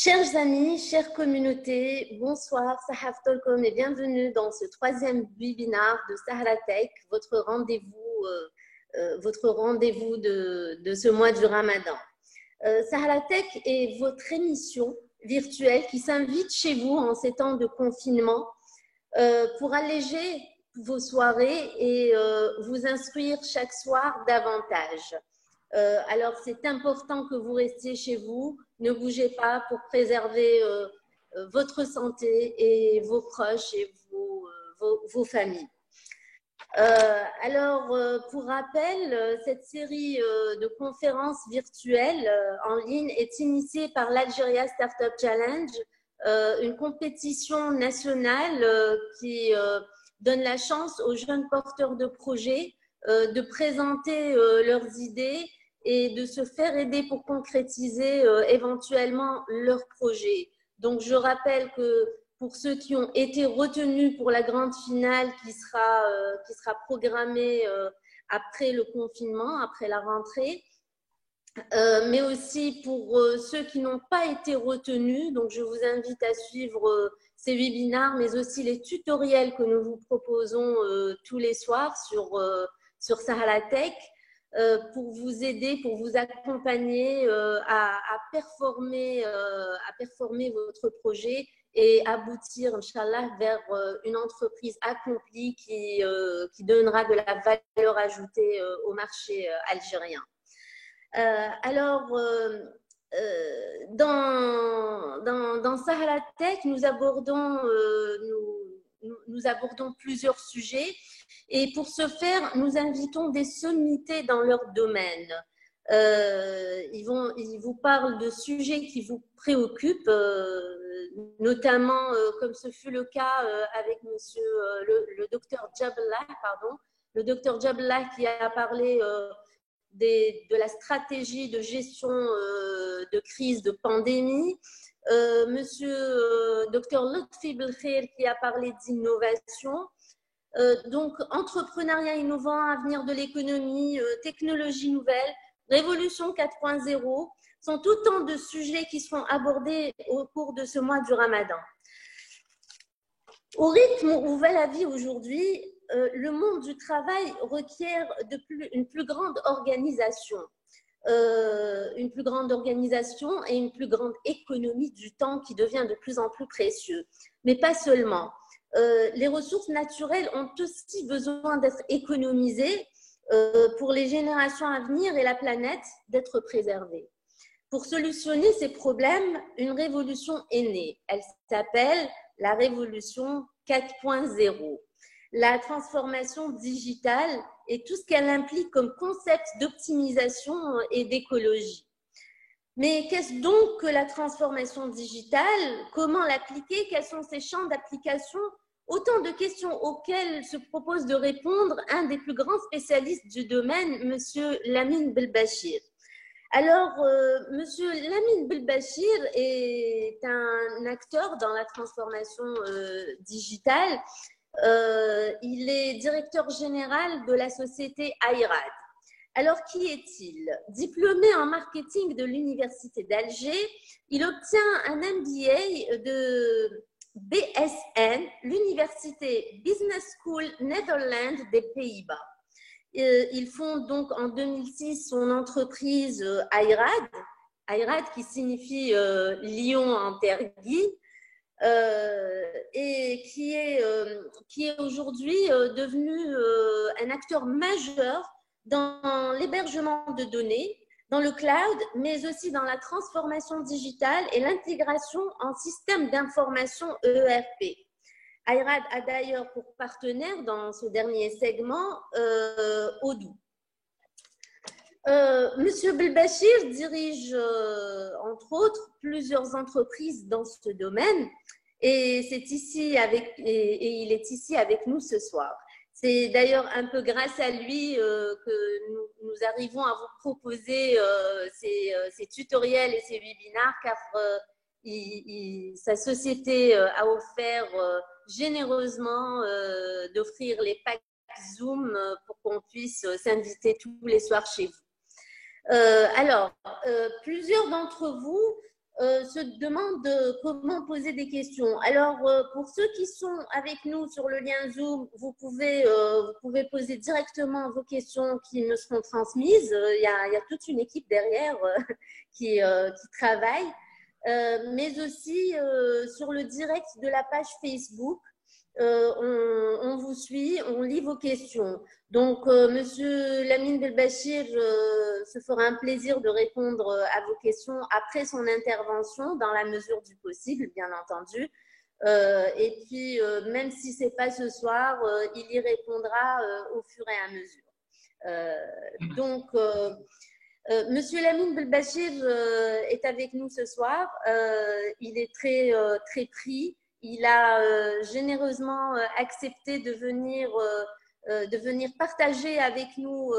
Chers amis, chères communautés, bonsoir, Sahaf Tolkom et bienvenue dans ce troisième webinaire de Sahara Tech, votre rendez-vous de ce mois du Ramadan. Sahara Tech est votre émission virtuelle qui s'invite chez vous en ces temps de confinement pour alléger vos soirées et vous instruire chaque soir davantage. Alors, c'est important que vous restiez chez vous, ne bougez pas pour préserver votre santé et vos proches et vos familles. Pour rappel, cette série de conférences virtuelles en ligne est initiée par l'Algeria Startup Challenge, une compétition nationale qui donne la chance aux jeunes porteurs de projets de présenter leurs idées et de se faire aider pour concrétiser éventuellement leur projet. Donc, je rappelle que pour ceux qui ont été retenus pour la grande finale qui sera programmée après le confinement, après la rentrée, mais aussi pour ceux qui n'ont pas été retenus, donc je vous invite à suivre ces webinaires, mais aussi les tutoriels que nous vous proposons tous les soirs sur Sahara Tech, pour vous aider, pour vous accompagner à performer votre projet et aboutir, Inch'Allah, vers une entreprise accomplie qui donnera de la valeur ajoutée au marché algérien. Dans Sahara Tech, nous abordons plusieurs sujets et pour ce faire, nous invitons des sommités dans leur domaine. Ils vous parlent de sujets qui vous préoccupent, notamment comme ce fut le cas avec le docteur Jablah, le docteur Jablah qui a parlé de la stratégie de gestion de crise, de pandémie. Monsieur Dr Lotfi Belkhair qui a parlé d'innovation. Donc, entrepreneuriat innovant, avenir de l'économie, technologie nouvelle, révolution 4.0 sont autant de sujets qui seront abordés au cours de ce mois du Ramadan. Au rythme où va la vie aujourd'hui, le monde du travail requiert une plus grande organisation. Une plus grande organisation et une plus grande économie du temps qui devient de plus en plus précieux. Mais pas seulement. Les ressources naturelles ont aussi besoin d'être économisées pour les générations à venir et la planète d'être préservée. Pour solutionner ces problèmes, une révolution est née. Elle s'appelle la révolution 4.0. La transformation digitale et tout ce qu'elle implique comme concept d'optimisation et d'écologie. Mais qu'est-ce donc que la transformation digitale? Comment l'appliquer? Quels sont ses champs d'application? Autant de questions auxquelles se propose de répondre un des plus grands spécialistes du domaine, Monsieur Lamine Belbachir. Alors, Monsieur Lamine Belbachir est un acteur dans la transformation digitale. Il est directeur général de la société AIRAD. Alors, qui est-il? Diplômé en marketing de l'Université d'Alger, il obtient un MBA de BSN, l'Université Business School Netherlands des Pays-Bas. Il fonde donc en 2006 son entreprise AIRAD, AIRAD qui signifie Lion en Tergui, et qui est aujourd'hui devenu un acteur majeur dans l'hébergement de données, dans le cloud, mais aussi dans la transformation digitale et l'intégration en système d'information ERP. AIRAD a d'ailleurs pour partenaire dans ce dernier segment Odoo. Monsieur Belbachir dirige entre autres plusieurs entreprises dans ce domaine et il est ici avec nous ce soir. C'est d'ailleurs un peu grâce à lui que nous arrivons à vous proposer ces tutoriels et ces webinaires, car sa société a offert généreusement d'offrir les packs Zoom pour qu'on puisse s'inviter tous les soirs chez vous. Plusieurs d'entre vous se demandent comment poser des questions. Alors, pour ceux qui sont avec nous sur le lien Zoom, vous pouvez poser directement vos questions qui me seront transmises. Il y a toute une équipe derrière qui travaille. Mais aussi sur le direct de la page Facebook, on vous suit, on lit vos questions. Donc, Monsieur Lamine Belbachir se fera un plaisir de répondre à vos questions après son intervention, dans la mesure du possible, bien entendu. Et puis, même si ce n'est pas ce soir, il y répondra au fur et à mesure. Donc, Monsieur Lamine Belbachir est avec nous ce soir. Il est très pris. Il a généreusement accepté de venir partager avec nous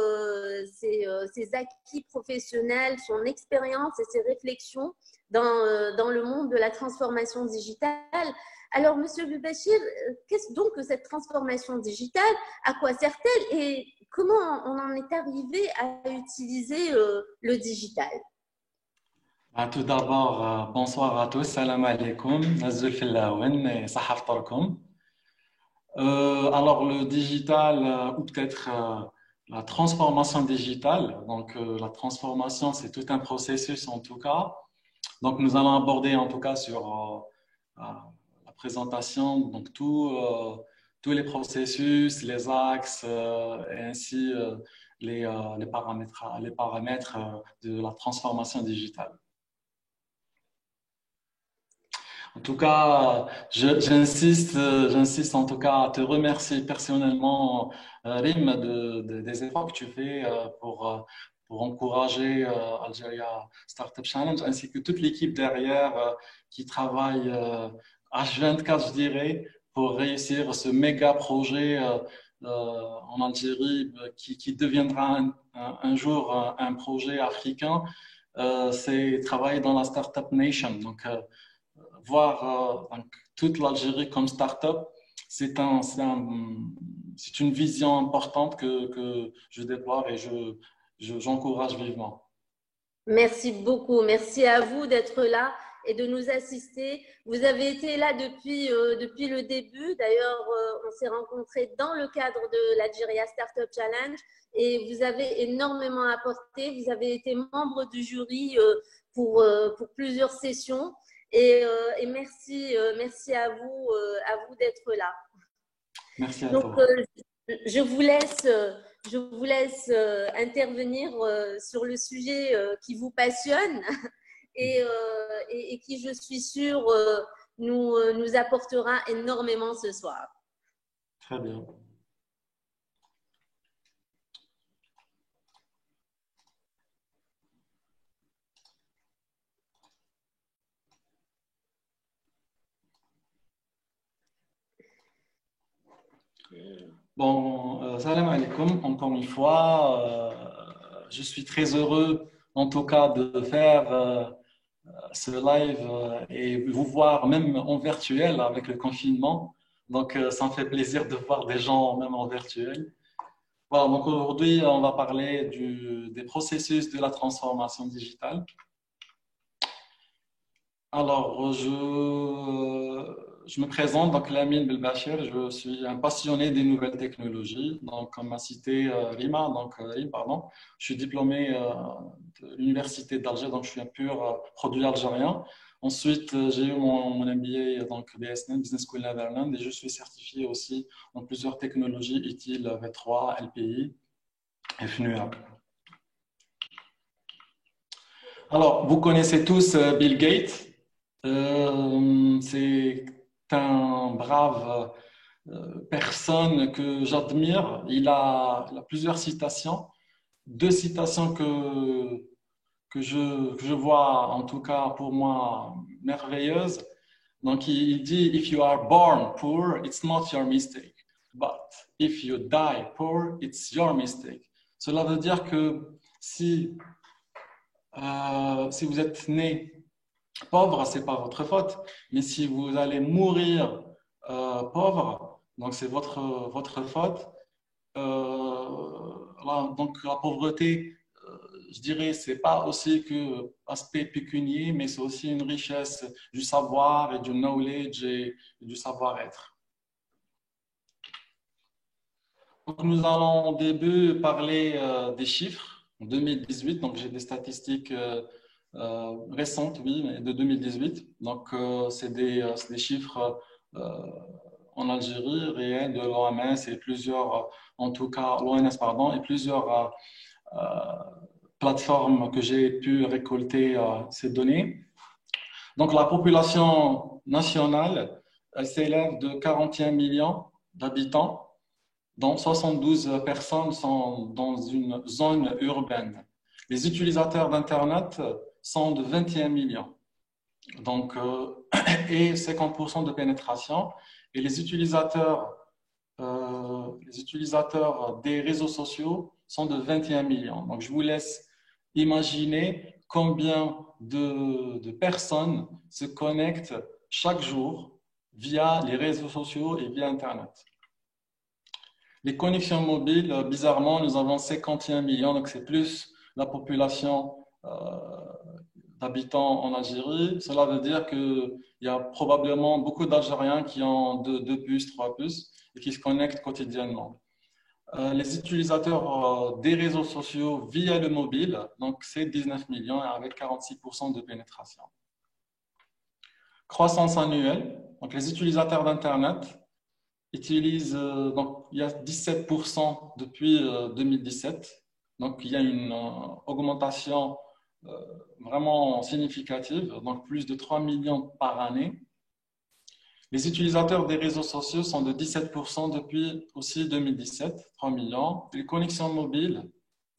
ses acquis professionnels, son expérience et ses réflexions dans le monde de la transformation digitale. Alors, Monsieur Belbachir, qu'est-ce donc que cette transformation digitale? À quoi sert-elle et comment on en est arrivé à utiliser le digital? Tout d'abord, bonsoir à tous, salam alaikum, Nazul Fillaouen et Sahar Tarkum. Alors, le digital, ou peut-être la transformation digitale, donc la transformation, c'est tout un processus en tout cas. Donc, nous allons aborder en tout cas sur la présentation, donc tous les processus, les axes et ainsi les paramètres de la transformation digitale. En tout cas, j'insiste en tout cas à te remercier personnellement, Rim, des efforts que tu fais pour encourager Algeria Startup Challenge, ainsi que toute l'équipe derrière qui travaille H24, je dirais, pour réussir ce méga projet en Algérie qui deviendra un jour un projet africain. C'est travailler dans la Startup Nation. Donc, voir donc, toute l'Algérie comme start-up, c'est une vision importante que je déploie et j'encourage vivement. Merci beaucoup. Merci à vous d'être là et de nous assister. Vous avez été là depuis le début. D'ailleurs, on s'est rencontrés dans le cadre de l'Algeria Startup Challenge et vous avez énormément apporté. Vous avez été membre du jury pour plusieurs sessions. Et merci à vous d'être là. Merci à Donc, toi. je vous laisse intervenir sur le sujet qui vous passionne et qui, je suis sûre, nous apportera énormément ce soir. Très bien. Bon, salam alaikum, encore une fois. Je suis très heureux, en tout cas, de faire ce live et vous voir même en virtuel avec le confinement. Donc, ça me fait plaisir de voir des gens même en virtuel. Voilà, donc aujourd'hui, on va parler des processus de la transformation digitale. Alors, je me présente, donc Lamine Belbachir, je suis un passionné des nouvelles technologies. Donc, comme m'a cité Rima, Rim, pardon, je suis diplômé de l'Université d'Alger, donc je suis un pur produit algérien. Ensuite, j'ai eu mon MBA, donc BSN, Business School Netherlands, et je suis certifié aussi en plusieurs technologies utiles, V3, LPI et FNUA. Alors, vous connaissez tous Bill Gates. C'est un brave personne que j'admire. Il a plusieurs citations. Deux citations que je vois, en tout cas pour moi, merveilleuses. Donc, il dit, If you are born poor, it's not your mistake. But if you die poor, it's your mistake. Cela veut dire que si vous êtes né pauvre, ce n'est pas votre faute, mais si vous allez mourir pauvre, donc c'est votre faute. Donc la pauvreté, je dirais, c'est pas aussi que aspect pécunier, mais c'est aussi une richesse du savoir et du knowledge et du savoir-être. Donc, nous allons au début parler des chiffres. En 2018, donc j'ai des statistiques récentes, oui, mais de 2018. Donc, c'est des chiffres en Algérie réels de l'OMS et plusieurs, en tout cas l'ONS, pardon, et plusieurs plateformes que j'ai pu récolter ces données. Donc, la population nationale, elle s'élève de 41 millions d'habitants, dont 72 personnes sont dans une zone urbaine. Les utilisateurs d'Internet sont de 21 millions, donc, et 50% de pénétration. Et les utilisateurs des réseaux sociaux sont de 21 millions. Donc, je vous laisse imaginer combien de personnes se connectent chaque jour via les réseaux sociaux et via Internet. Les connexions mobiles, bizarrement, nous avons 51 millions, donc c'est plus la population d'habitants en Algérie. Cela veut dire qu'il y a probablement beaucoup d'Algériens qui ont deux puces, trois puces et qui se connectent quotidiennement. Les utilisateurs des réseaux sociaux via le mobile, donc c'est 19 millions avec 46% de pénétration. Croissance annuelle, donc les utilisateurs d'Internet utilisent, donc il y a 17% depuis 2017, donc il y a une augmentation vraiment significative, donc plus de 3 millions par année. Les utilisateurs des réseaux sociaux sont de 17% depuis aussi 2017, 3 millions. Les connexions mobiles,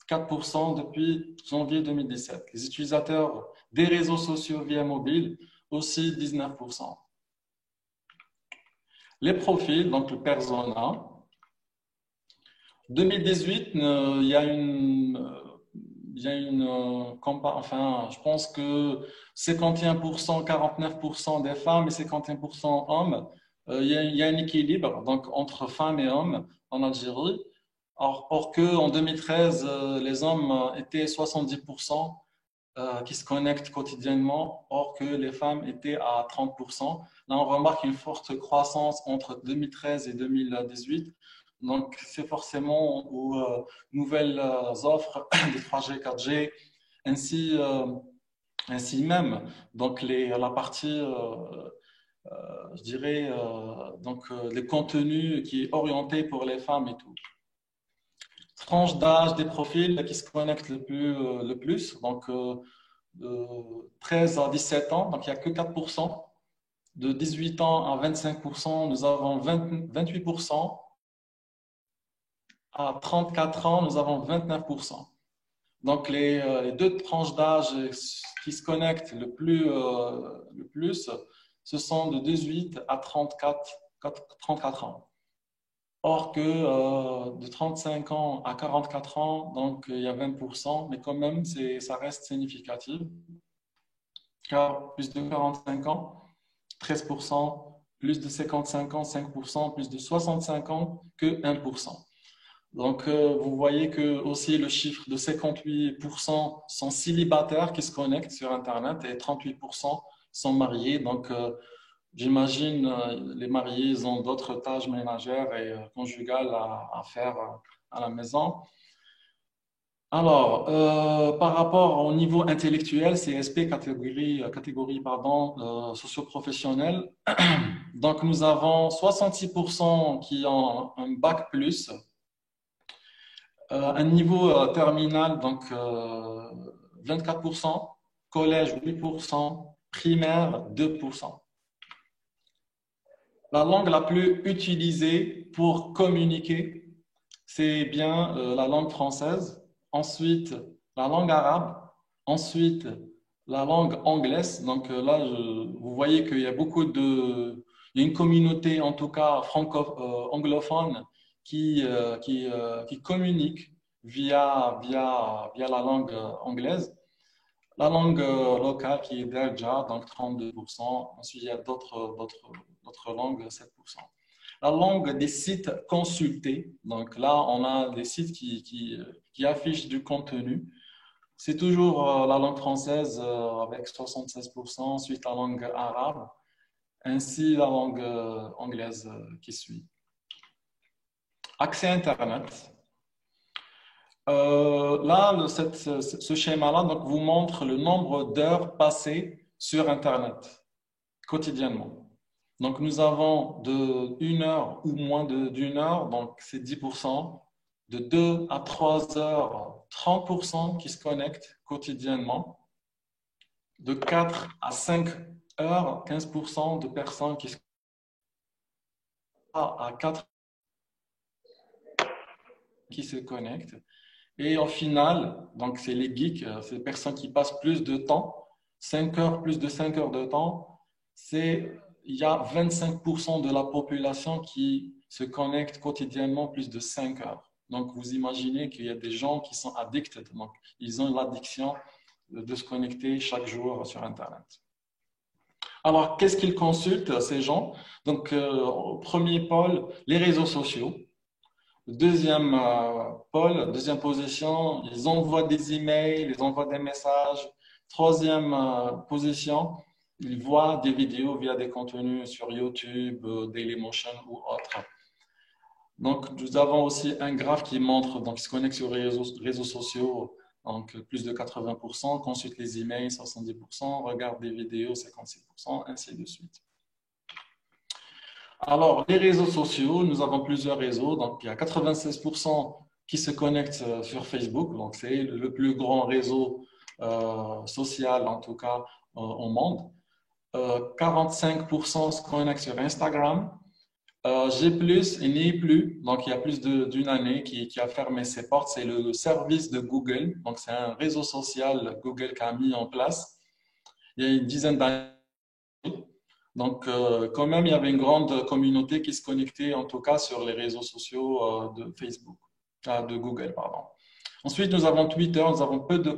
4% depuis janvier 2017. Les utilisateurs des réseaux sociaux via mobile, aussi 19%. Les profils, donc le persona. 2018, il y a enfin, je pense que 51%, 49% des femmes et 51% hommes, il y a un équilibre donc, entre femmes et hommes en Algérie. Or que en 2013, les hommes étaient 70% qui se connectent quotidiennement, or que les femmes étaient à 30%. Là, on remarque une forte croissance entre 2013 et 2018. Donc, c'est forcément aux nouvelles offres de 3G, 4G, ainsi, ainsi même donc la partie, je dirais, donc les contenus qui est orienté pour les femmes et tout. Tranche d'âge des profils qui se connectent le plus, donc de 13 à 17 ans, donc il n'y a que 4%. De 18 ans à 25%, nous avons 28%. À 34 ans, nous avons 29%. Donc, les deux tranches d'âge qui se connectent le plus, ce sont de 18 à 34 ans. Or que de 35 ans à 44 ans, donc il y a 20%, mais quand même, ça reste significatif. Car plus de 45 ans, 13%, plus de 55 ans, 5%, plus de 65 ans que 1%. Donc, vous voyez que aussi le chiffre de 58% sont célibataires qui se connectent sur Internet et 38% sont mariés. Donc, j'imagine les mariés ils ont d'autres tâches ménagères et conjugales à faire à la maison. Alors, par rapport au niveau intellectuel, CSP, catégorie pardon, socio-professionnelle, donc nous avons 66% qui ont un bac plus, un niveau terminal, donc 24%, collège 8%, primaire 2%. La langue la plus utilisée pour communiquer, c'est bien la langue française. Ensuite, la langue arabe. Ensuite, la langue anglaise. Donc là, vous voyez qu'il y a il y a une communauté, en tout cas anglophone, qui communique via la langue anglaise. La langue locale qui est Darja, donc 32%. Ensuite, il y a d'autres langues, 7%. La langue des sites consultés. Donc là, on a des sites qui affichent du contenu. C'est toujours la langue française avec 76%, ensuite la langue arabe, ainsi la langue anglaise qui suit. Accès Internet. Là, ce schéma-là donc, vous montre le nombre d'heures passées sur Internet quotidiennement. Donc, nous avons de 1 heure ou moins d'une heure, donc c'est 10%. De 2 à 3 heures, 30% qui se connectent quotidiennement. De 4 à 5 heures, 15% de personnes qui se connectent. À 4 qui se connectent. Et au final, donc c'est les geeks, c'est les personnes qui passent plus de temps, 5 heures, plus de 5 heures de temps, il y a 25% de la population qui se connecte quotidiennement plus de 5 heures. Donc, vous imaginez qu'il y a des gens qui sont addicted, donc ils ont l'addiction de se connecter chaque jour sur Internet. Alors, qu'est-ce qu'ils consultent, ces gens? Donc, au premier pôle, les réseaux sociaux. Deuxième pôle, deuxième position, ils envoient des emails, ils envoient des messages. Troisième position, ils voient des vidéos via des contenus sur YouTube, Dailymotion ou autres. Donc, nous avons aussi un graphe qui montre, donc, ils se connectent sur les réseaux sociaux, donc plus de 80%, consultent les emails, 70%, regardent des vidéos, 56%, ainsi de suite. Alors, les réseaux sociaux, nous avons plusieurs réseaux. Donc, il y a 96% qui se connectent sur Facebook. Donc, c'est le plus grand réseau social, en tout cas, au monde. 45% se connectent sur Instagram. G+, il n'y est plus. Donc, il y a plus d'une année qui a fermé ses portes. C'est le service de Google. Donc, c'est un réseau social Google qui a mis en place il y a une dizaine d'années. Donc, quand même, il y avait une grande communauté qui se connectait, en tout cas, sur les réseaux sociaux de Facebook, de Google, pardon. Ensuite, nous avons Twitter. Nous avons peu de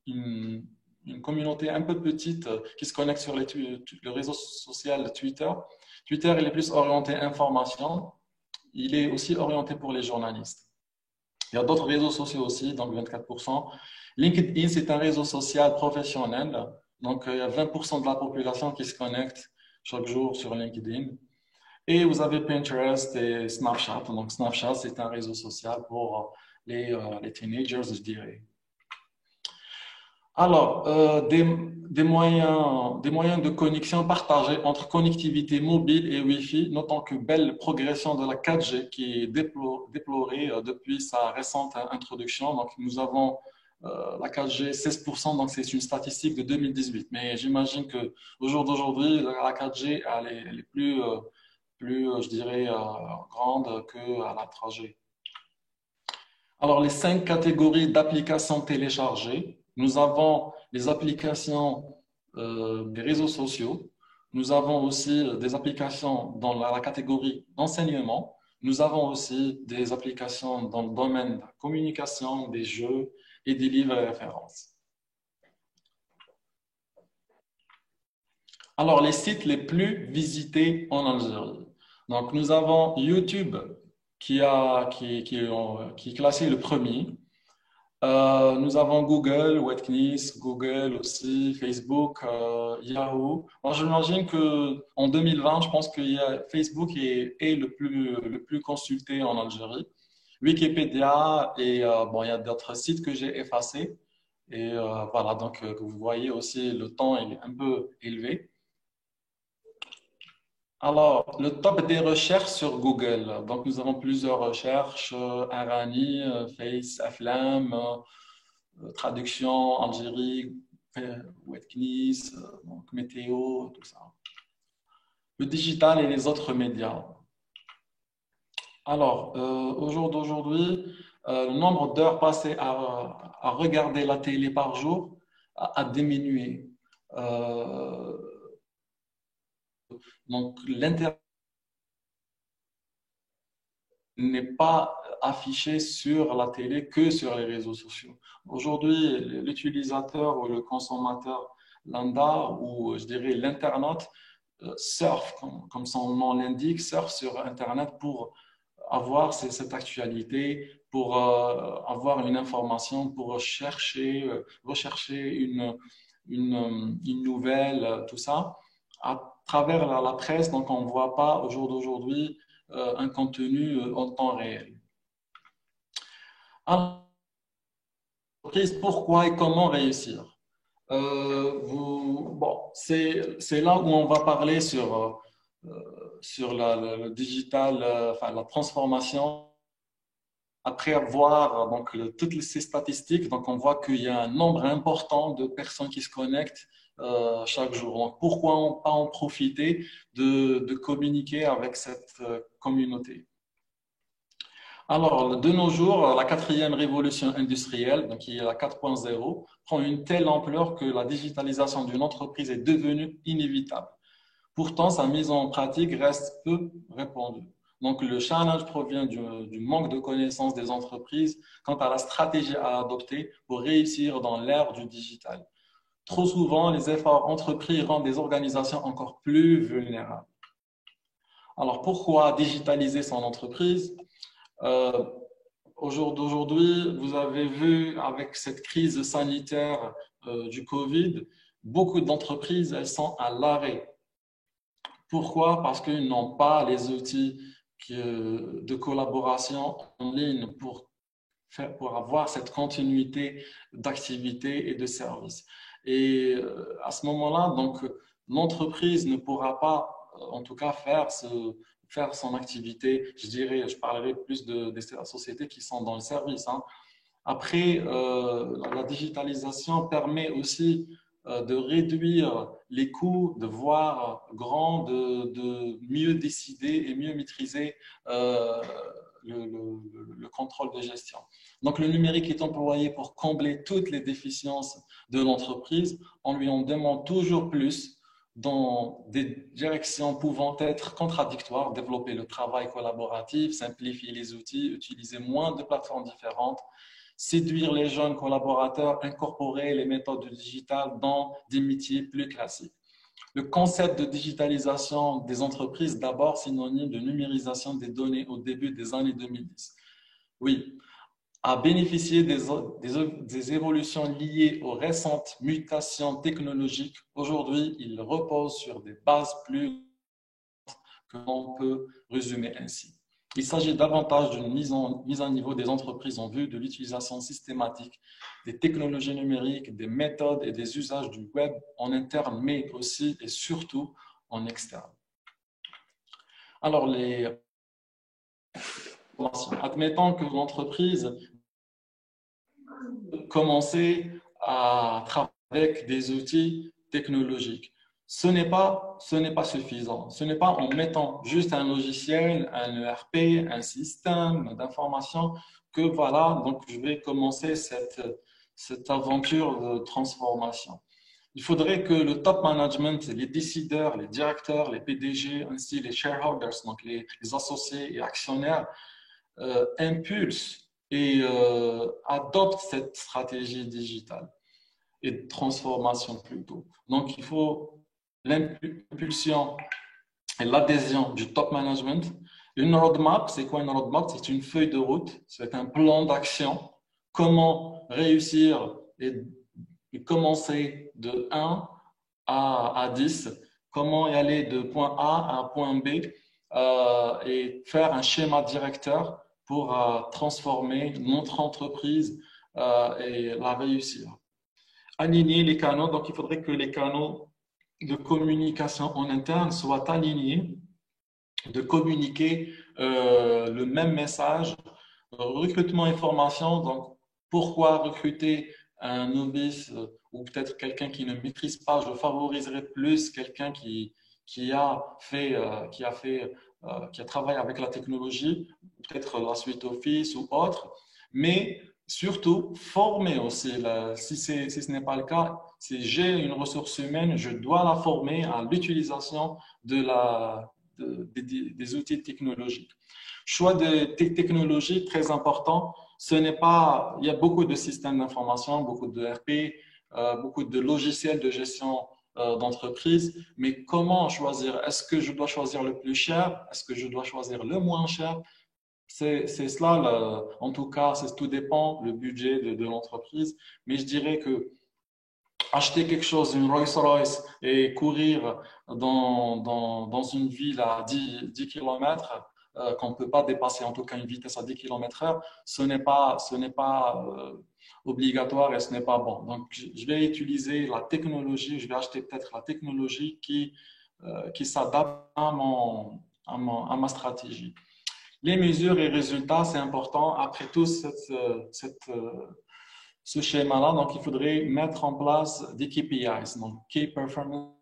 une communauté un peu petite qui se connecte sur le réseau social Twitter. Twitter, il est plus orienté information. Il est aussi orienté pour les journalistes. Il y a d'autres réseaux sociaux aussi, donc 24%. LinkedIn, c'est un réseau social professionnel. Donc, il y a 20% de la population qui se connecte chaque jour sur LinkedIn. Et vous avez Pinterest et Snapchat. Donc, Snapchat, c'est un réseau social pour les teenagers, je dirais. Alors, des moyens de connexion partagés entre connectivité mobile et Wi-Fi, notons que belle progression de la 4G qui est déplorée depuis sa récente introduction. Donc, nous avons la 4G 16%, donc c'est une statistique de 2018. Mais j'imagine qu'au jour d'aujourd'hui, la 4G elle est plus, je dirais, grande que la 3G. Alors, les 5 catégories d'applications téléchargées. Nous avons les applications des réseaux sociaux. Nous avons aussi des applications dans la catégorie d'enseignement. Nous avons aussi des applications dans le domaine de la communication, des jeux et des livres et références. Alors, les sites les plus visités en Algérie. Donc, nous avons YouTube qui est classé le premier. Nous avons Google, Webknis, Google aussi, Facebook, Yahoo. Alors, j'imagine qu'en 2020, je pense que Facebook est le plus consulté en Algérie. Wikipédia et bon, il y a d'autres sites que j'ai effacés. Et voilà, donc vous voyez aussi le temps est un peu élevé. Alors, le top des recherches sur Google. Donc, nous avons plusieurs recherches, Arani, Face, Aflam, traduction, Algérie, Webknis, donc météo, tout ça. Le digital et les autres médias. Alors, au jour d'aujourd'hui, le nombre d'heures passées à regarder la télé par jour a diminué. Donc, l'Internet n'est pas affiché sur la télé que sur les réseaux sociaux. Aujourd'hui, l'utilisateur ou le consommateur lambda, ou je dirais l'internaute, surfe, comme son nom l'indique, surfe sur Internet pour avoir cette actualité, pour avoir une information, pour rechercher une nouvelle, tout ça, à travers la presse. Donc, on ne voit pas au jour d'aujourd'hui un contenu en temps réel. Alors, pourquoi et comment réussir? Bon, c'est là où on va parler sur le digital, enfin, la transformation. Après avoir donc, toutes ces statistiques, donc on voit qu'il y a un nombre important de personnes qui se connectent chaque jour. Donc, pourquoi pas en profiter de communiquer avec cette communauté? Alors, de nos jours, la quatrième révolution industrielle, donc qui est la 4.0, prend une telle ampleur que la digitalisation d'une entreprise est devenue inévitable. Pourtant, sa mise en pratique reste peu répandue. Donc, le challenge provient du manque de connaissances des entreprises quant à la stratégie à adopter pour réussir dans l'ère du digital. Trop souvent, les efforts entrepris rendent des organisations encore plus vulnérables. Alors, pourquoi digitaliser son entreprise? Au jour d'aujourd'hui, vous avez vu avec cette crise sanitaire du Covid, beaucoup d'entreprises, elles sont à l'arrêt. Pourquoi? Parce qu'ils n'ont pas les outils de collaboration en ligne pour avoir cette continuité d'activité et de service. Et à ce moment-là, donc, l'entreprise ne pourra pas, en tout cas, faire son activité. Je parlerai plus des sociétés qui sont dans le service. Hein. Après, la digitalisation permet aussi de réduire les coûts, de voir grand, de mieux décider et mieux maîtriser le contrôle de gestion. Donc, le numérique est employé pour combler toutes les déficiences de l'entreprise. On lui en demande toujours plus dans des directions pouvant être contradictoires, développer le travail collaboratif, simplifier les outils, utiliser moins de plateformes différentes, séduire les jeunes collaborateurs, incorporer les méthodes digitales dans des métiers plus classiques. Le concept de digitalisation des entreprises, d'abord synonyme de numérisation des données au début des années 2010. Oui, a bénéficié des évolutions liées aux récentes mutations technologiques. Aujourd'hui, il repose sur des bases plus que l'on peut résumer ainsi. Il s'agit davantage d'une mise à niveau des entreprises en vue de l'utilisation systématique des technologies numériques, des méthodes et des usages du web en interne, mais aussi et surtout en externe. Alors, admettons que l'entreprise commence à travailler avec des outils technologiques. Ce n'est pas suffisant. Ce n'est pas en mettant juste un logiciel, un ERP, un système d'information que voilà, donc je vais commencer cette aventure de transformation. Il faudrait que le top management, les décideurs, les directeurs, les PDG, ainsi les shareholders, donc les associés et actionnaires, impulsent et adoptent cette stratégie digitale et de transformation plutôt. Donc, il faut l'impulsion et l'adhésion du top management. Une roadmap, c'est quoi une roadmap? C'est une feuille de route, c'est un plan d'action. Comment réussir et commencer de 1 à 10, comment y aller de point A à point B et faire un schéma directeur pour transformer notre entreprise et la réussir. Aligner les canaux, donc il faudrait que les canaux de communication en interne soient alignés, de communiquer le même message. Recrutement et formation, donc pourquoi recruter un novice ou peut-être quelqu'un qui ne maîtrise pas, je favoriserais plus quelqu'un qui a travaillé avec la technologie, peut-être la suite Office ou autre, mais surtout former aussi. Si ce n'est pas le cas, si j'ai une ressource humaine, je dois la former à l'utilisation des outils technologiques. Choix de technologies très important. Il y a beaucoup de systèmes d'information, beaucoup de RP, beaucoup de logiciels de gestion d'entreprise, mais comment choisir? Est-ce que je dois choisir le plus cher? Est-ce que je dois choisir le moins cher? C'est cela, en tout cas, tout dépend le budget de l'entreprise. Mais je dirais que acheter quelque chose, une Rolls-Royce, et courir dans une ville à 10 km, qu'on ne peut pas dépasser, en tout cas une vitesse à 10 km heure, ce n'est pas obligatoire et ce n'est pas bon. Donc, je vais utiliser la technologie, je vais acheter peut-être la technologie qui s'adapte à ma stratégie. Les mesures et résultats, c'est important. Après tout, ce schéma-là, donc il faudrait mettre en place des KPIs, donc Key Performance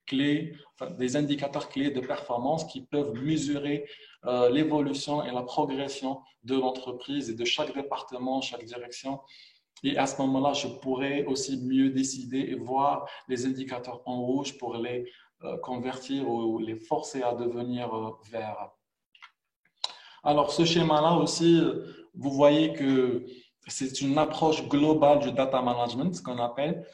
clés, enfin, des indicateurs clés de performance qui peuvent mesurer l'évolution et la progression de l'entreprise et de chaque département, chaque direction. Et à ce moment-là, je pourrais aussi mieux décider et voir les indicateurs en rouge pour les convertir ou les forcer à devenir verts. Alors, ce schéma-là aussi, vous voyez que c'est une approche globale du data management, ce qu'on appelle.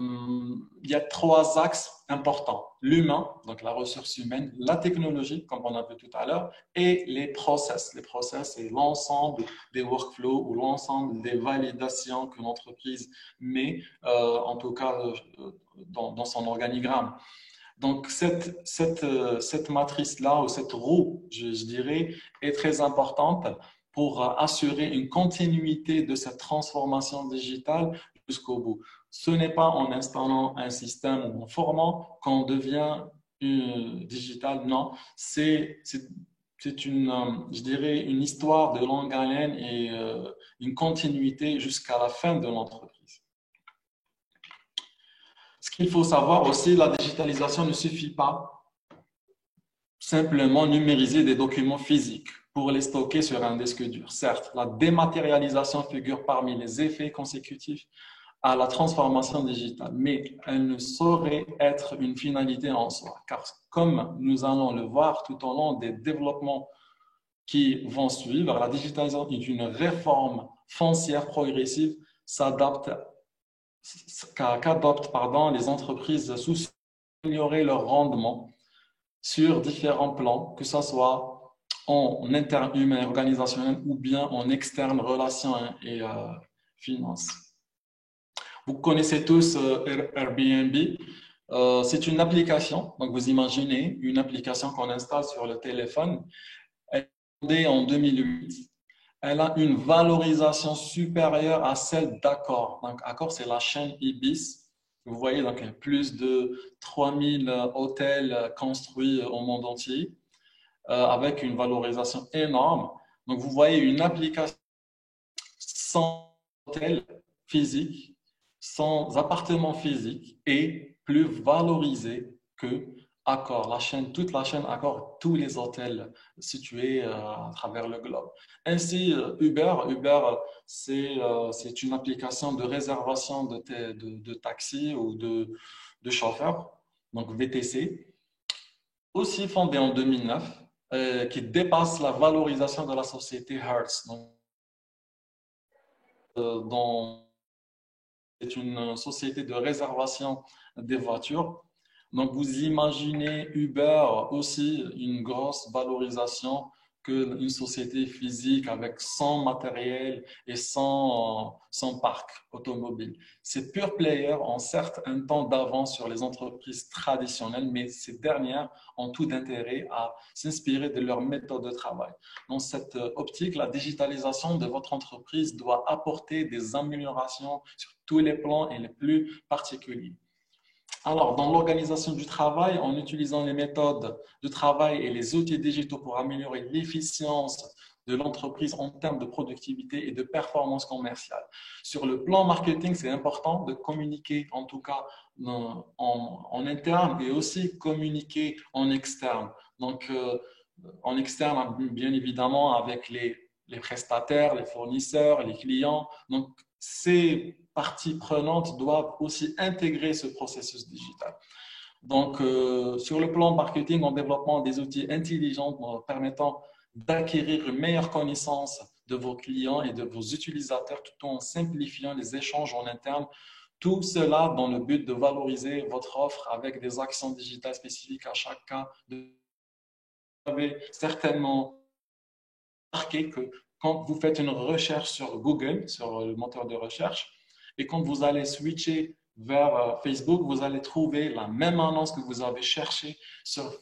Il y a trois axes importants. L'humain, donc la ressource humaine, la technologie, comme on a vu tout à l'heure, et les process. Les process, c'est l'ensemble des workflows ou l'ensemble des validations que l'entreprise met, en tout cas dans son organigramme. Donc, cette matrice-là, ou cette roue, je dirais, est très importante pour assurer une continuité de cette transformation digitale jusqu'au bout. Ce n'est pas en installant un système ou en formant qu'on devient digital, non. C'est une, je dirais, une histoire de longue haleine et une continuité jusqu'à la fin de l'entreprise. Ce qu'il faut savoir aussi, la digitalisation ne suffit pas simplement numériser des documents physiques pour les stocker sur un disque dur. Certes, la dématérialisation figure parmi les effets consécutifs à la transformation digitale, mais elle ne saurait être une finalité en soi, car comme nous allons le voir tout au long des développements qui vont suivre, la digitalisation est une réforme foncière progressive qu'adoptent les entreprises soucieuses d'améliorer leur rendement sur différents plans, que ce soit en interne humain et organisationnel ou bien en externe relations et finances. Vous connaissez tous Airbnb. C'est une application, donc vous imaginez une application qu'on installe sur le téléphone. Elle est fondée en 2008. Elle a une valorisation supérieure à celle d'Accor. Donc, Accor, c'est la chaîne Ibis. Vous voyez, donc, il y a plus de 3000 hôtels construits au monde entier avec une valorisation énorme. Donc, vous voyez une application sans hôtel physique, sans appartement physique et plus valorisée que Accor, toute la chaîne Accor, tous les hôtels situés à travers le globe. Ainsi, Uber, c'est une application de réservation de taxis ou de chauffeurs, donc VTC, aussi fondée en 2009, qui dépasse la valorisation de la société Hertz. C'est une société de réservation des voitures. Donc, vous imaginez Uber aussi une grosse valorisation qu'une société physique avec son matériel et son parc automobile. Ces pure players ont certes un temps d'avance sur les entreprises traditionnelles, mais ces dernières ont tout d'intérêt à s'inspirer de leur méthode de travail. Dans cette optique, la digitalisation de votre entreprise doit apporter des améliorations sur tous les plans et les plus particuliers. Alors, dans l'organisation du travail, en utilisant les méthodes de travail et les outils digitaux pour améliorer l'efficience de l'entreprise en termes de productivité et de performance commerciale. Sur le plan marketing, c'est important de communiquer, en tout cas en interne, et aussi communiquer en externe. Donc, en externe, bien évidemment, avec les prestataires, les fournisseurs, les clients. Donc, ces parties prenantes doivent aussi intégrer ce processus digital. Donc, sur le plan marketing, en développant des outils intelligents permettant d'acquérir une meilleure connaissance de vos clients et de vos utilisateurs tout en simplifiant les échanges en interne. Tout cela dans le but de valoriser votre offre avec des actions digitales spécifiques à chaque cas de avez certainement remarqué que quand vous faites une recherche sur Google, sur le moteur de recherche, et quand vous allez switcher vers Facebook, vous allez trouver la même annonce que vous avez cherchée sur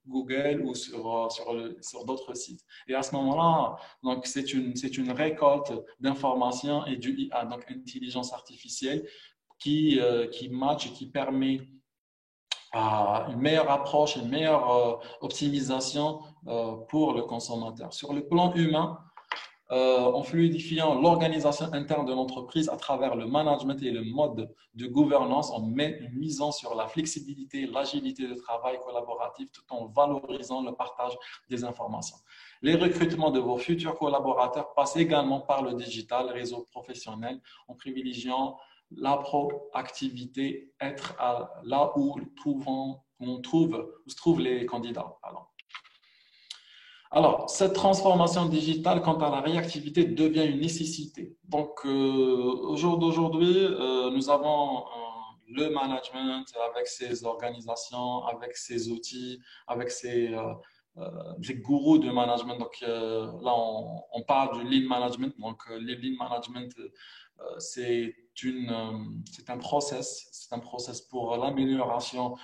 Google ou sur d'autres sites. Et à ce moment-là, donc c'est une récolte d'informations et du IA, donc intelligence artificielle, qui match et qui permet une meilleure approche, une meilleure optimisation pour le consommateur. Sur le plan humain, en fluidifiant l'organisation interne de l'entreprise à travers le management et le mode de gouvernance, en misant sur la flexibilité, l'agilité de travail collaboratif tout en valorisant le partage des informations. Les recrutements de vos futurs collaborateurs passent également par le digital, réseau professionnel, en privilégiant la proactivité, être là où se trouvent les candidats. Alors, cette transformation digitale, quant à la réactivité, devient une nécessité. Donc, au jour d'aujourd'hui, nous avons le management avec ses organisations, avec ses outils, avec des gourous de management. Donc, là, on parle du lean management. Donc, le lean management, c'est un process pour l'amélioration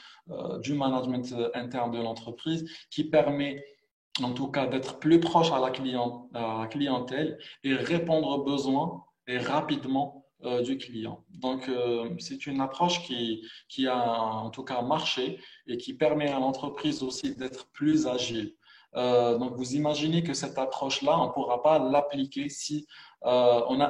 du management interne de l'entreprise qui permet en tout cas d'être plus proche à la clientèle et répondre aux besoins et rapidement du client. Donc, c'est une approche qui a en tout cas marché et qui permet à l'entreprise aussi d'être plus agile. Donc, vous imaginez que cette approche-là, on ne pourra pas l'appliquer si on a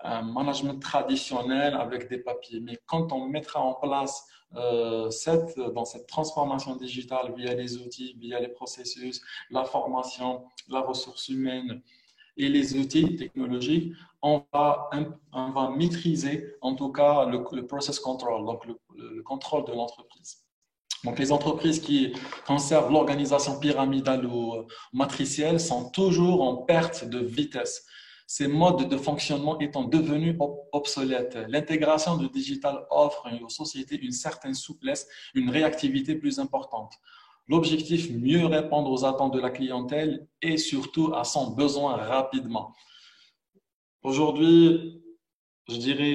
un management traditionnel avec des papiers. Mais quand on mettra en place dans cette transformation digitale via les outils, via les processus, la formation, la ressource humaine et les outils technologiques, on va maîtriser en tout cas le process control, donc le contrôle de l'entreprise. Donc, les entreprises qui conservent l'organisation pyramidale ou matricielle sont toujours en perte de vitesse. Ces modes de fonctionnement étant devenus obsolètes, l'intégration du digital offre aux sociétés une certaine souplesse, une réactivité plus importante. L'objectif, mieux répondre aux attentes de la clientèle et surtout à son besoin rapidement. Aujourd'hui, je dirais,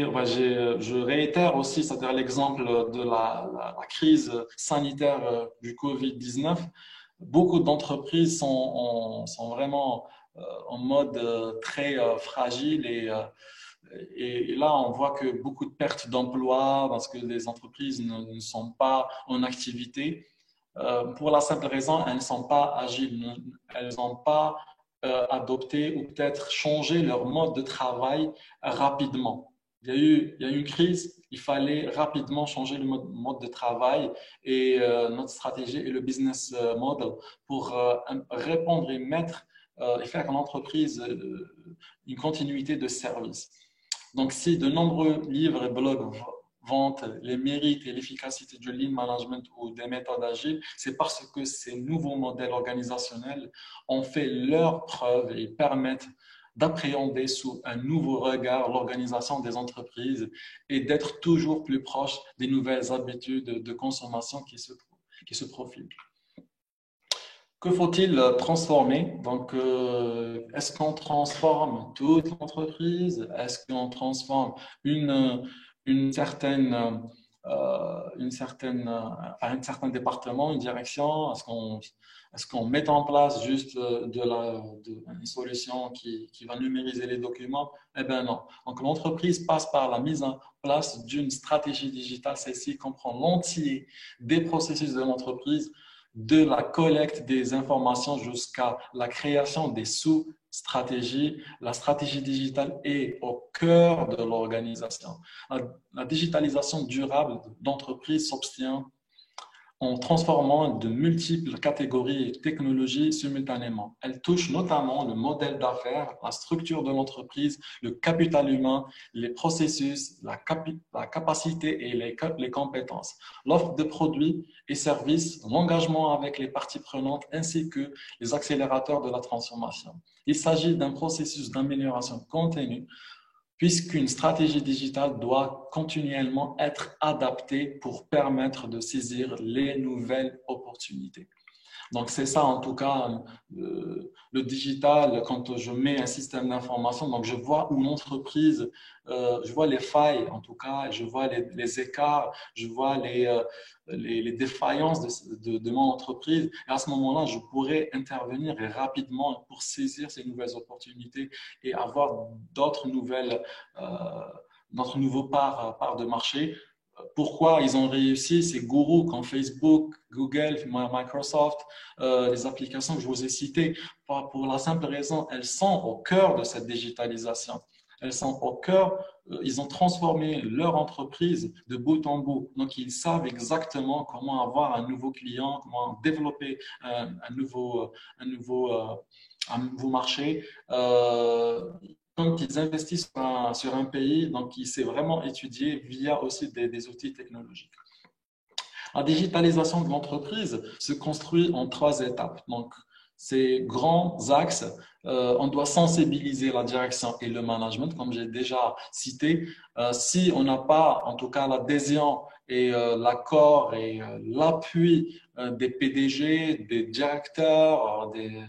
je réitère aussi, c'est-à-dire l'exemple de la crise sanitaire du Covid-19. Beaucoup d'entreprises sont vraiment en mode très fragile et là, on voit que beaucoup de pertes d'emplois parce que les entreprises ne sont pas en activité. Pour la simple raison, elles ne sont pas agiles, elles n'ont pas adopté ou peut-être changé leur mode de travail rapidement. Il y a eu une crise, il fallait rapidement changer le mode de travail et notre stratégie et le business model pour répondre et et faire à l'entreprise une continuité de service. Donc, si de nombreux livres et blogs vantent les mérites et l'efficacité du lean management ou des méthodes agiles, c'est parce que ces nouveaux modèles organisationnels ont fait leurs preuves et permettent d'appréhender sous un nouveau regard l'organisation des entreprises et d'être toujours plus proche des nouvelles habitudes de consommation qui se profilent. Que faut-il transformer? Donc, est-ce qu'on transforme toute l'entreprise? Est-ce qu'on transforme une certaine, un certain département, une direction? Est-ce qu'on met en place juste une solution qui va numériser les documents? Eh bien non. Donc, l'entreprise passe par la mise en place d'une stratégie digitale. Celle-ci comprend l'entier des processus de l'entreprise, de la collecte des informations jusqu'à la création des sous-stratégies. La stratégie digitale est au cœur de l'organisation. La digitalisation durable d'entreprise s'obtient en transformant de multiples catégories et technologies simultanément. Elle touche notamment le modèle d'affaires, la structure de l'entreprise, le capital humain, les processus, la capacité et les compétences, l'offre de produits et services, l'engagement avec les parties prenantes ainsi que les accélérateurs de la transformation. Il s'agit d'un processus d'amélioration continue puisqu'une stratégie digitale doit continuellement être adaptée pour permettre de saisir les nouvelles opportunités. Donc, c'est ça, en tout cas, le digital, quand je mets un système d'information, donc je vois où l'entreprise, je vois les failles, en tout cas, je vois les écarts, je vois les défaillances de mon entreprise. Et à ce moment-là, je pourrais intervenir rapidement pour saisir ces nouvelles opportunités et avoir euh, d'autres nouveaux parts de marché. Pourquoi ils ont réussi, ces gourous comme Facebook, Google, Microsoft, les applications que je vous ai citées, pour la simple raison, elles sont au cœur de cette digitalisation. Elles sont au cœur, ils ont transformé leur entreprise de bout en bout. Donc, ils savent exactement comment avoir un nouveau client, comment développer un nouveau marché. Quand ils investissent sur un pays, donc il s'est vraiment étudié via aussi des outils technologiques. La digitalisation de l'entreprise se construit en 3 étapes. Donc, ces grands axes, on doit sensibiliser la direction et le management, comme j'ai déjà cité. Si on n'a pas, en tout cas, l'adhésion et l'accord et l'appui des PDG, des directeurs, des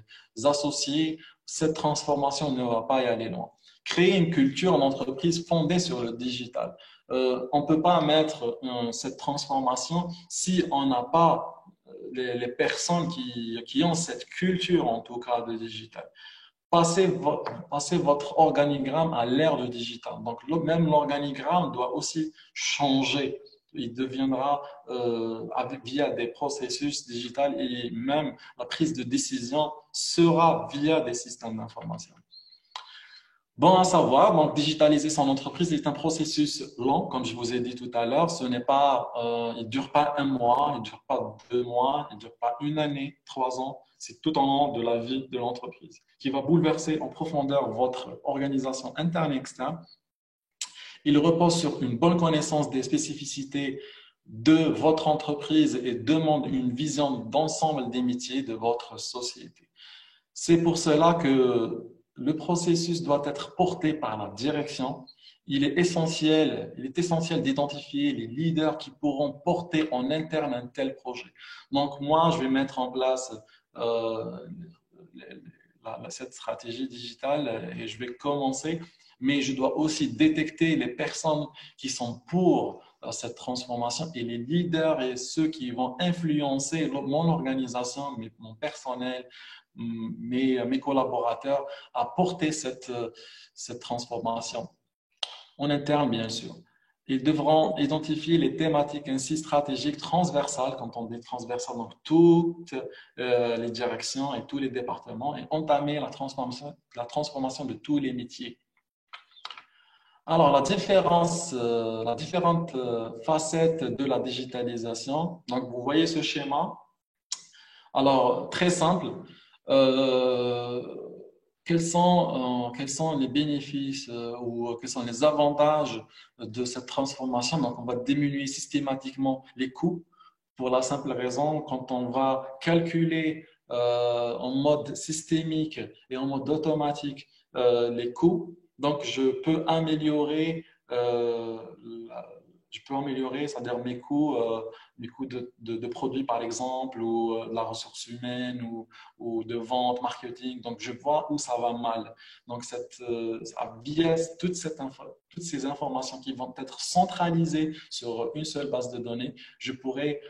associés, cette transformation ne va pas y aller loin. Créer une culture d'entreprise fondée sur le digital. On ne peut pas mettre cette transformation si on n'a pas les personnes qui ont cette culture, en tout cas, de digital. Passez votre organigramme à l'ère du digital. Donc, même l'organigramme doit aussi changer. Il deviendra via des processus digitaux et même la prise de décision sera via des systèmes d'information. Bon à savoir, donc digitaliser son entreprise est un processus long, comme je vous ai dit tout à l'heure. Ce n'est pas, il ne dure pas un mois, il ne dure pas 2 mois, il ne dure pas une année, 3 ans. C'est tout au long de la vie de l'entreprise qui va bouleverser en profondeur votre organisation interne et externe. Il repose sur une bonne connaissance des spécificités de votre entreprise et demande une vision d'ensemble des métiers de votre société. C'est pour cela que le processus doit être porté par la direction. Il est essentiel d'identifier les leaders qui pourront porter en interne un tel projet. Donc, moi, je vais mettre en place cette stratégie digitale et je vais commencer, mais je dois aussi détecter les personnes qui sont pour cette transformation et les leaders et ceux qui vont influencer mon organisation, mon personnel, mes collaborateurs à porter cette transformation en interne, bien sûr. Ils devront identifier les thématiques ainsi stratégiques transversales, quand on dit transversales, donc toutes les directions et tous les départements, et entamer la transformation de tous les métiers. Alors, la différente facette de la digitalisation. Donc, vous voyez ce schéma. Alors, très simple. Euh, quels sont les bénéfices ou quels sont les avantages de cette transformation? Donc, on va diminuer systématiquement les coûts pour la simple raison, quand on va calculer en mode systémique et en mode automatique les coûts, donc je peux améliorer, c'est-à-dire mes coûts de produits par exemple, ou de la ressource humaine, ou de vente, marketing. Donc, je vois où ça va mal. Donc, via toutes ces informations qui vont être centralisées sur une seule base de données, je pourrais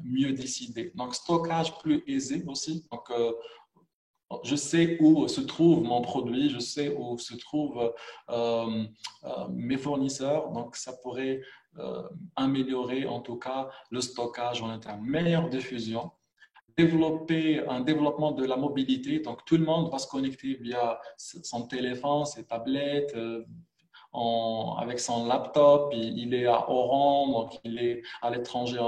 mieux décider. Donc, stockage plus aisé aussi. Donc, je sais où se trouve mon produit, je sais où se trouvent mes fournisseurs, donc ça pourrait améliorer en tout cas le stockage en interne. Meilleure diffusion, développer un développement de la mobilité, donc tout le monde va se connecter via son téléphone, ses tablettes, avec son laptop, il est à Oran, donc il est à l'étranger,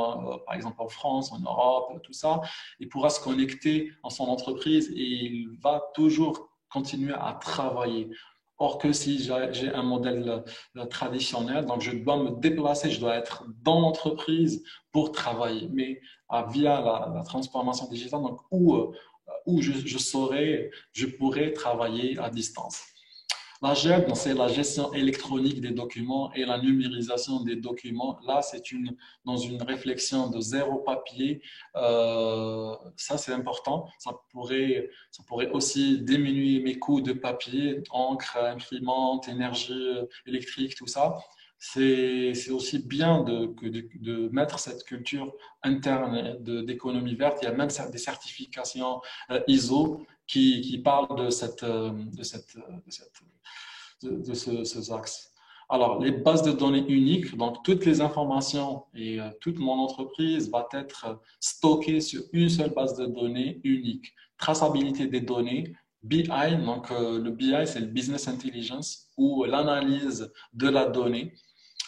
par exemple en France, en Europe, tout ça. Il pourra se connecter en son entreprise et il va toujours continuer à travailler. Or que si j'ai un modèle traditionnel, donc je dois me déplacer, je dois être dans l'entreprise pour travailler, mais via la transformation digitale, donc où je pourrais travailler à distance. La GED, c'est la gestion électronique des documents et la numérisation des documents. Là, c'est dans une réflexion de zéro papier. Ça, c'est important. Ça pourrait aussi diminuer mes coûts de papier, encre, imprimante, énergie électrique, tout ça. C'est aussi bien de mettre cette culture interne d'économie verte. Il y a même des certifications ISO qui parlent de ces axes. Alors, les bases de données uniques, donc toutes les informations et toute mon entreprise va être stockée sur une seule base de données unique. Traçabilité des données, BI, donc le BI, c'est le Business Intelligence ou l'analyse de la donnée.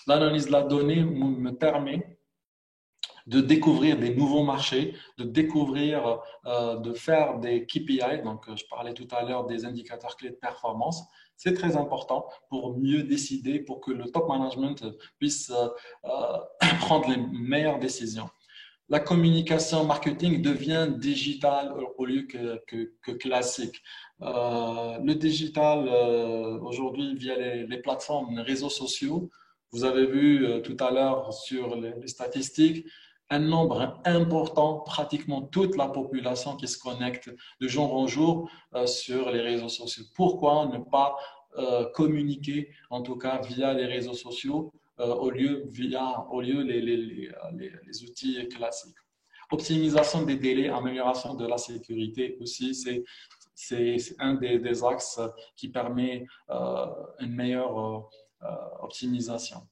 L'analyse de la donnée me permet de découvrir des nouveaux marchés, de découvrir, de faire des KPI. Donc, je parlais tout à l'heure des indicateurs clés de performance. C'est très important pour mieux décider, pour que le top management puisse prendre les meilleures décisions. La communication marketing devient digitale au lieu que classique. Le digital, aujourd'hui, via les plateformes, les réseaux sociaux, vous avez vu tout à l'heure sur les statistiques, un nombre important, pratiquement toute la population qui se connecte de jour en jour sur les réseaux sociaux. Pourquoi ne pas communiquer, en tout cas via les réseaux sociaux, au lieu les outils classiques? Optimisation des délais, amélioration de la sécurité aussi, c'est un des axes qui permet une meilleure optimisation.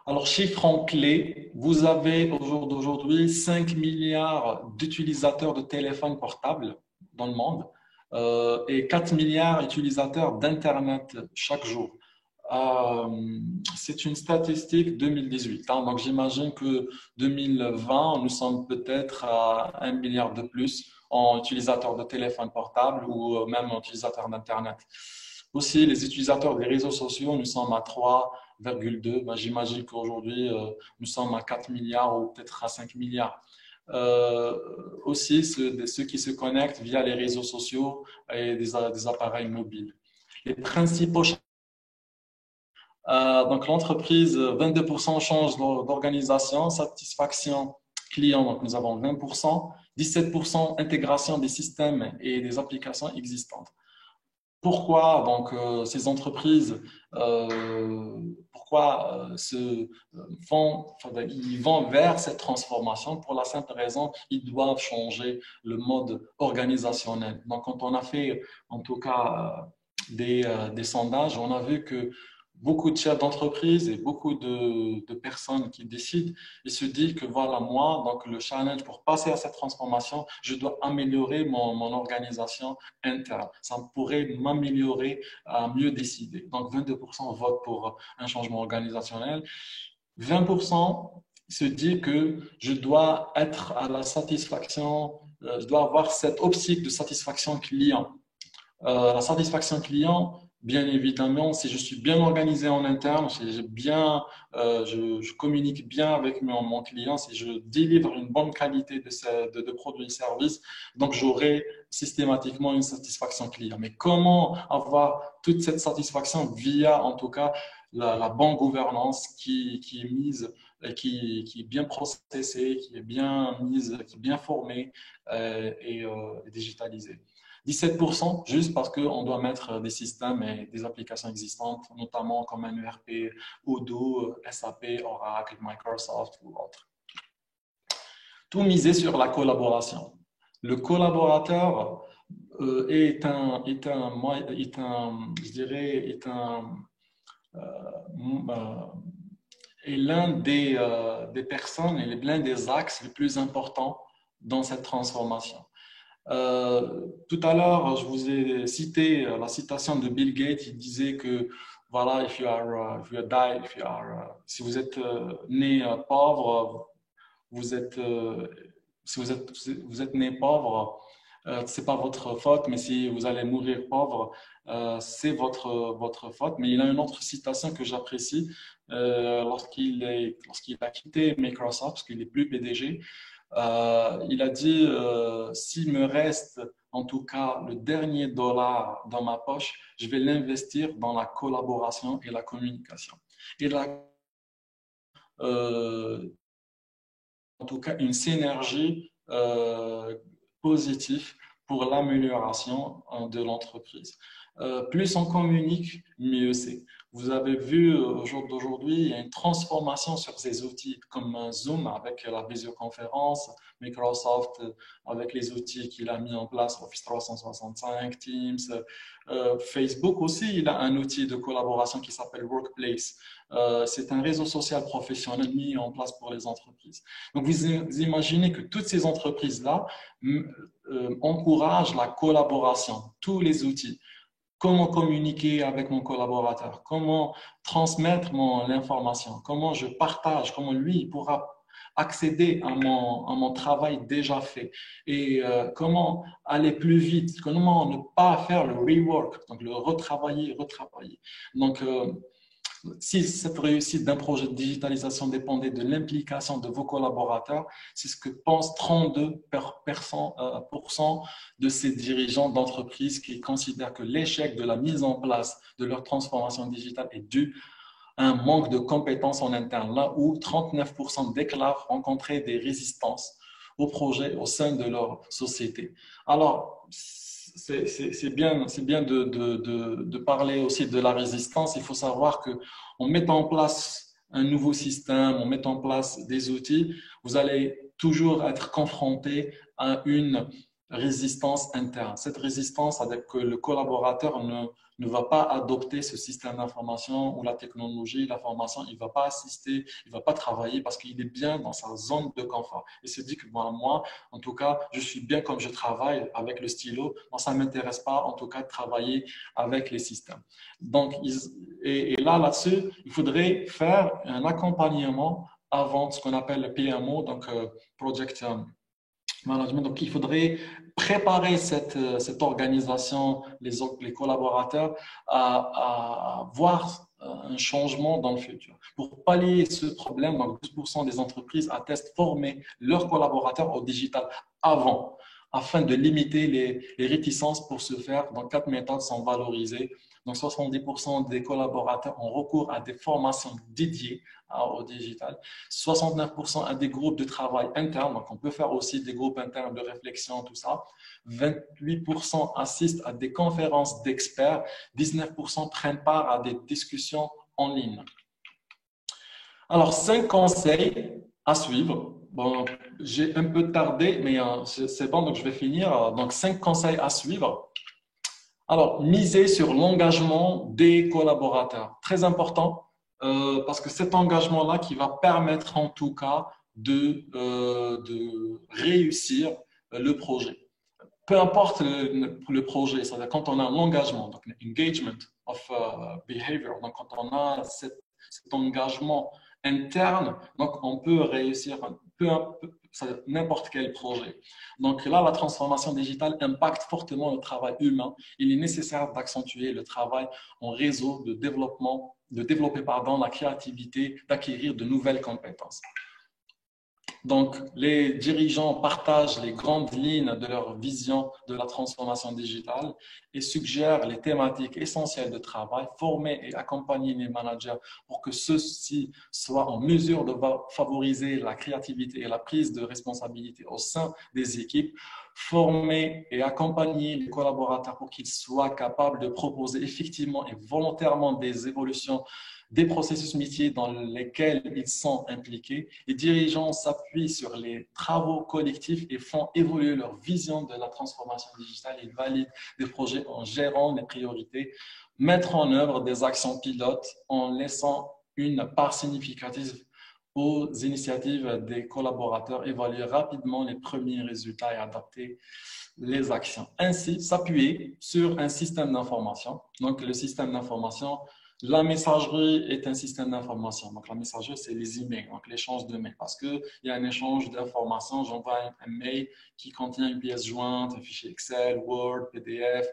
Alors, chiffre en clé, vous avez au jour d'aujourd'hui 5 milliards d'utilisateurs de téléphones portables dans le monde et 4 milliards d'utilisateurs d'Internet chaque jour. C'est une statistique 2018. Hein, donc, j'imagine que 2020, nous sommes peut-être à 1 milliard de plus en utilisateurs de téléphones portables ou même en utilisateurs d'Internet. Aussi, les utilisateurs des réseaux sociaux, nous sommes à 3,2. Ben, j'imagine qu'aujourd'hui, nous sommes à 4 milliards ou peut-être à 5 milliards. Aussi, ceux qui se connectent via les réseaux sociaux et des appareils mobiles. Les principaux donc l'entreprise, 22% change d'organisation, satisfaction client, donc nous avons 20%, 17% intégration des systèmes et des applications existantes. Pourquoi donc ces entreprises, pourquoi ils vont vers cette transformation? Pour la simple raison, ils doivent changer le mode organisationnel. Donc, quand on a fait, en tout cas, des sondages, on a vu que beaucoup de chefs d'entreprise et beaucoup de personnes qui décident, ils se disent que voilà, moi, donc le challenge pour passer à cette transformation, je dois améliorer mon organisation interne. Ça pourrait m'améliorer à mieux décider. Donc 22% votent pour un changement organisationnel. 20% se dit que je dois être à la satisfaction, je dois avoir cette optique de satisfaction client. La satisfaction client, bien évidemment, si je suis bien organisé en interne, si je communique bien avec mon client, si je délivre une bonne qualité de produits et services, donc j'aurai systématiquement une satisfaction client. Mais comment avoir toute cette satisfaction via, en tout cas, la bonne gouvernance qui est mise, qui est bien processée, qui est bien mise, qui est bien formée et digitalisée. 17% juste parce qu'on doit mettre des systèmes et des applications existantes, notamment comme un ERP, Odoo, SAP, Oracle, Microsoft ou autres. Tout miser sur la collaboration. Le collaborateur est l'un des personnes et l'un des axes les plus importants dans cette transformation. Tout à l'heure, je vous ai cité la citation de Bill Gates. Il disait que voilà, si vous êtes né pauvre, si vous êtes né pauvre, c'est pas votre faute, mais si vous allez mourir pauvre, c'est votre faute. Mais il a une autre citation que j'apprécie lorsqu'il a quitté Microsoft, parce qu'il n'est plus PDG. Il a dit s'il me reste en tout cas, le dernier dollar dans ma poche, je vais l'investir dans la collaboration et la communication. Et euh, en tout cas, une synergie positive pour l'amélioration de l'entreprise. Plus on communique, mieux c'est. Vous avez vu au jour d'aujourd'hui, il y a une transformation sur ces outils comme Zoom avec la visioconférence, Microsoft avec les outils qu'il a mis en place, Office 365, Teams. Facebook aussi, il a un outil de collaboration qui s'appelle Workplace. C'est un réseau social professionnel mis en place pour les entreprises. Donc, vous imaginez que toutes ces entreprises-là encouragent la collaboration, tous les outils. Comment communiquer avec mon collaborateur, comment transmettre l'information, comment je partage, comment lui il pourra accéder à mon travail déjà fait et comment aller plus vite, comment ne pas faire le rework, donc le retravailler, retravailler. Donc, si cette réussite d'un projet de digitalisation dépendait de l'implication de vos collaborateurs, c'est ce que pensent 32% de ces dirigeants d'entreprise qui considèrent que l'échec de la mise en place de leur transformation digitale est dû à un manque de compétences en interne, là où 39% déclarent rencontrer des résistances au projet au sein de leur société. Alors, c'est bien de parler aussi de la résistance. Il faut savoir qu'en mettant en place un nouveau système, en mettant en place des outils, vous allez toujours être confronté à une résistance interne. Cette résistance, c'est-à-dire que le collaborateur ne va pas adopter ce système d'information ou la technologie, la formation, il ne va pas assister, il ne va pas travailler parce qu'il est bien dans sa zone de confort. Il se dit que moi, en tout cas, je suis bien comme je travaille avec le stylo, donc ça ne m'intéresse pas en tout cas de travailler avec les systèmes. Donc, là-dessus, il faudrait faire un accompagnement avant ce qu'on appelle le PMO, donc Project Management. Donc, il faudrait préparer cette organisation, les collaborateurs à voir un changement dans le futur. Pour pallier ce problème, donc 12% des entreprises attestent former leurs collaborateurs au digital avant, afin de limiter les réticences pour ce faire. Donc, 4 méthodes sont valorisées. Donc, 70% des collaborateurs ont recours à des formations dédiées au digital, 69% à des groupes de travail internes, donc on peut faire aussi des groupes internes de réflexion, tout ça. 28% assistent à des conférences d'experts, 19% prennent part à des discussions en ligne. Alors, 5 conseils à suivre. Bon, j'ai un peu tardé, mais c'est bon, donc je vais finir. Donc, 5 conseils à suivre. Alors, miser sur l'engagement des collaborateurs. Très important, parce que cet engagement-là qui va permettre en tout cas de réussir le projet. Peu importe le projet, c'est-à-dire quand on a l'engagement, donc l'engagement of behavior, donc quand on a cet engagement interne, donc on peut réussir n'importe quel projet. Donc là, la transformation digitale impacte fortement le travail humain. Il est nécessaire d'accentuer le travail en réseau, de développer la créativité, d'acquérir de nouvelles compétences. Donc, les dirigeants partagent les grandes lignes de leur vision de la transformation digitale et suggèrent les thématiques essentielles de travail, former et accompagner les managers pour que ceux-ci soient en mesure de favoriser la créativité et la prise de responsabilité au sein des équipes, former et accompagner les collaborateurs pour qu'ils soient capables de proposer effectivement et volontairement des évolutions des processus métiers dans lesquels ils sont impliqués. Les dirigeants s'appuient sur les travaux collectifs et font évoluer leur vision de la transformation digitale. Ils valident des projets en gérant les priorités, mettre en œuvre des actions pilotes en laissant une part significative aux initiatives des collaborateurs, évaluer rapidement les premiers résultats et adapter les actions. Ainsi, s'appuyer sur un système d'information. Donc, le système d'information, la messagerie est un système d'information. Donc, la messagerie, c'est les emails, donc l'échange de mails. Parce qu'il y a un échange d'informations, j'envoie un mail qui contient une pièce jointe, un fichier Excel, Word, PDF.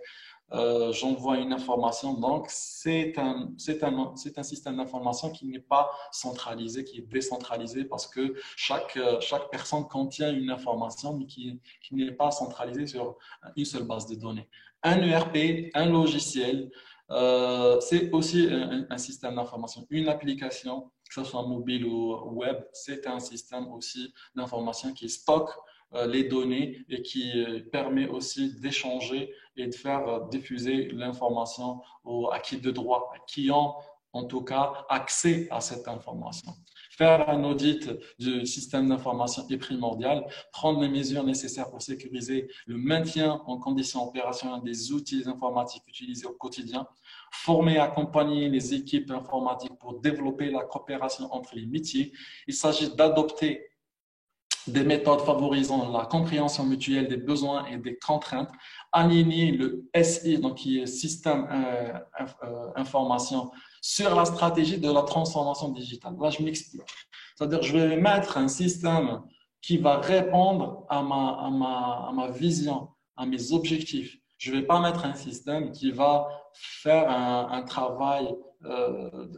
j'envoie une information. Donc, c'est un système d'information qui n'est pas centralisé, qui est décentralisé parce que chaque personne contient une information, mais qui n'est pas centralisée sur une seule base de données. Un ERP, un logiciel, c'est aussi un système d'information. Une application, que ce soit mobile ou web, c'est un système aussi d'information qui stocke les données et qui permet aussi d'échanger et de faire diffuser l'information aux acquis de droit, qui ont en tout cas accès à cette information. Faire un audit du système d'information est primordial. Prendre les mesures nécessaires pour sécuriser le maintien en conditions opérationnelles des outils informatiques utilisés au quotidien. Former et accompagner les équipes informatiques pour développer la coopération entre les métiers. Il s'agit d'adopter des méthodes favorisant la compréhension mutuelle des besoins et des contraintes, aligner le SI, donc qui est système information, sur la stratégie de la transformation digitale. Là, je m'explique. C'est-à-dire, je vais mettre un système qui va répondre à ma vision, à mes objectifs. Je ne vais pas mettre un système qui va faire un travail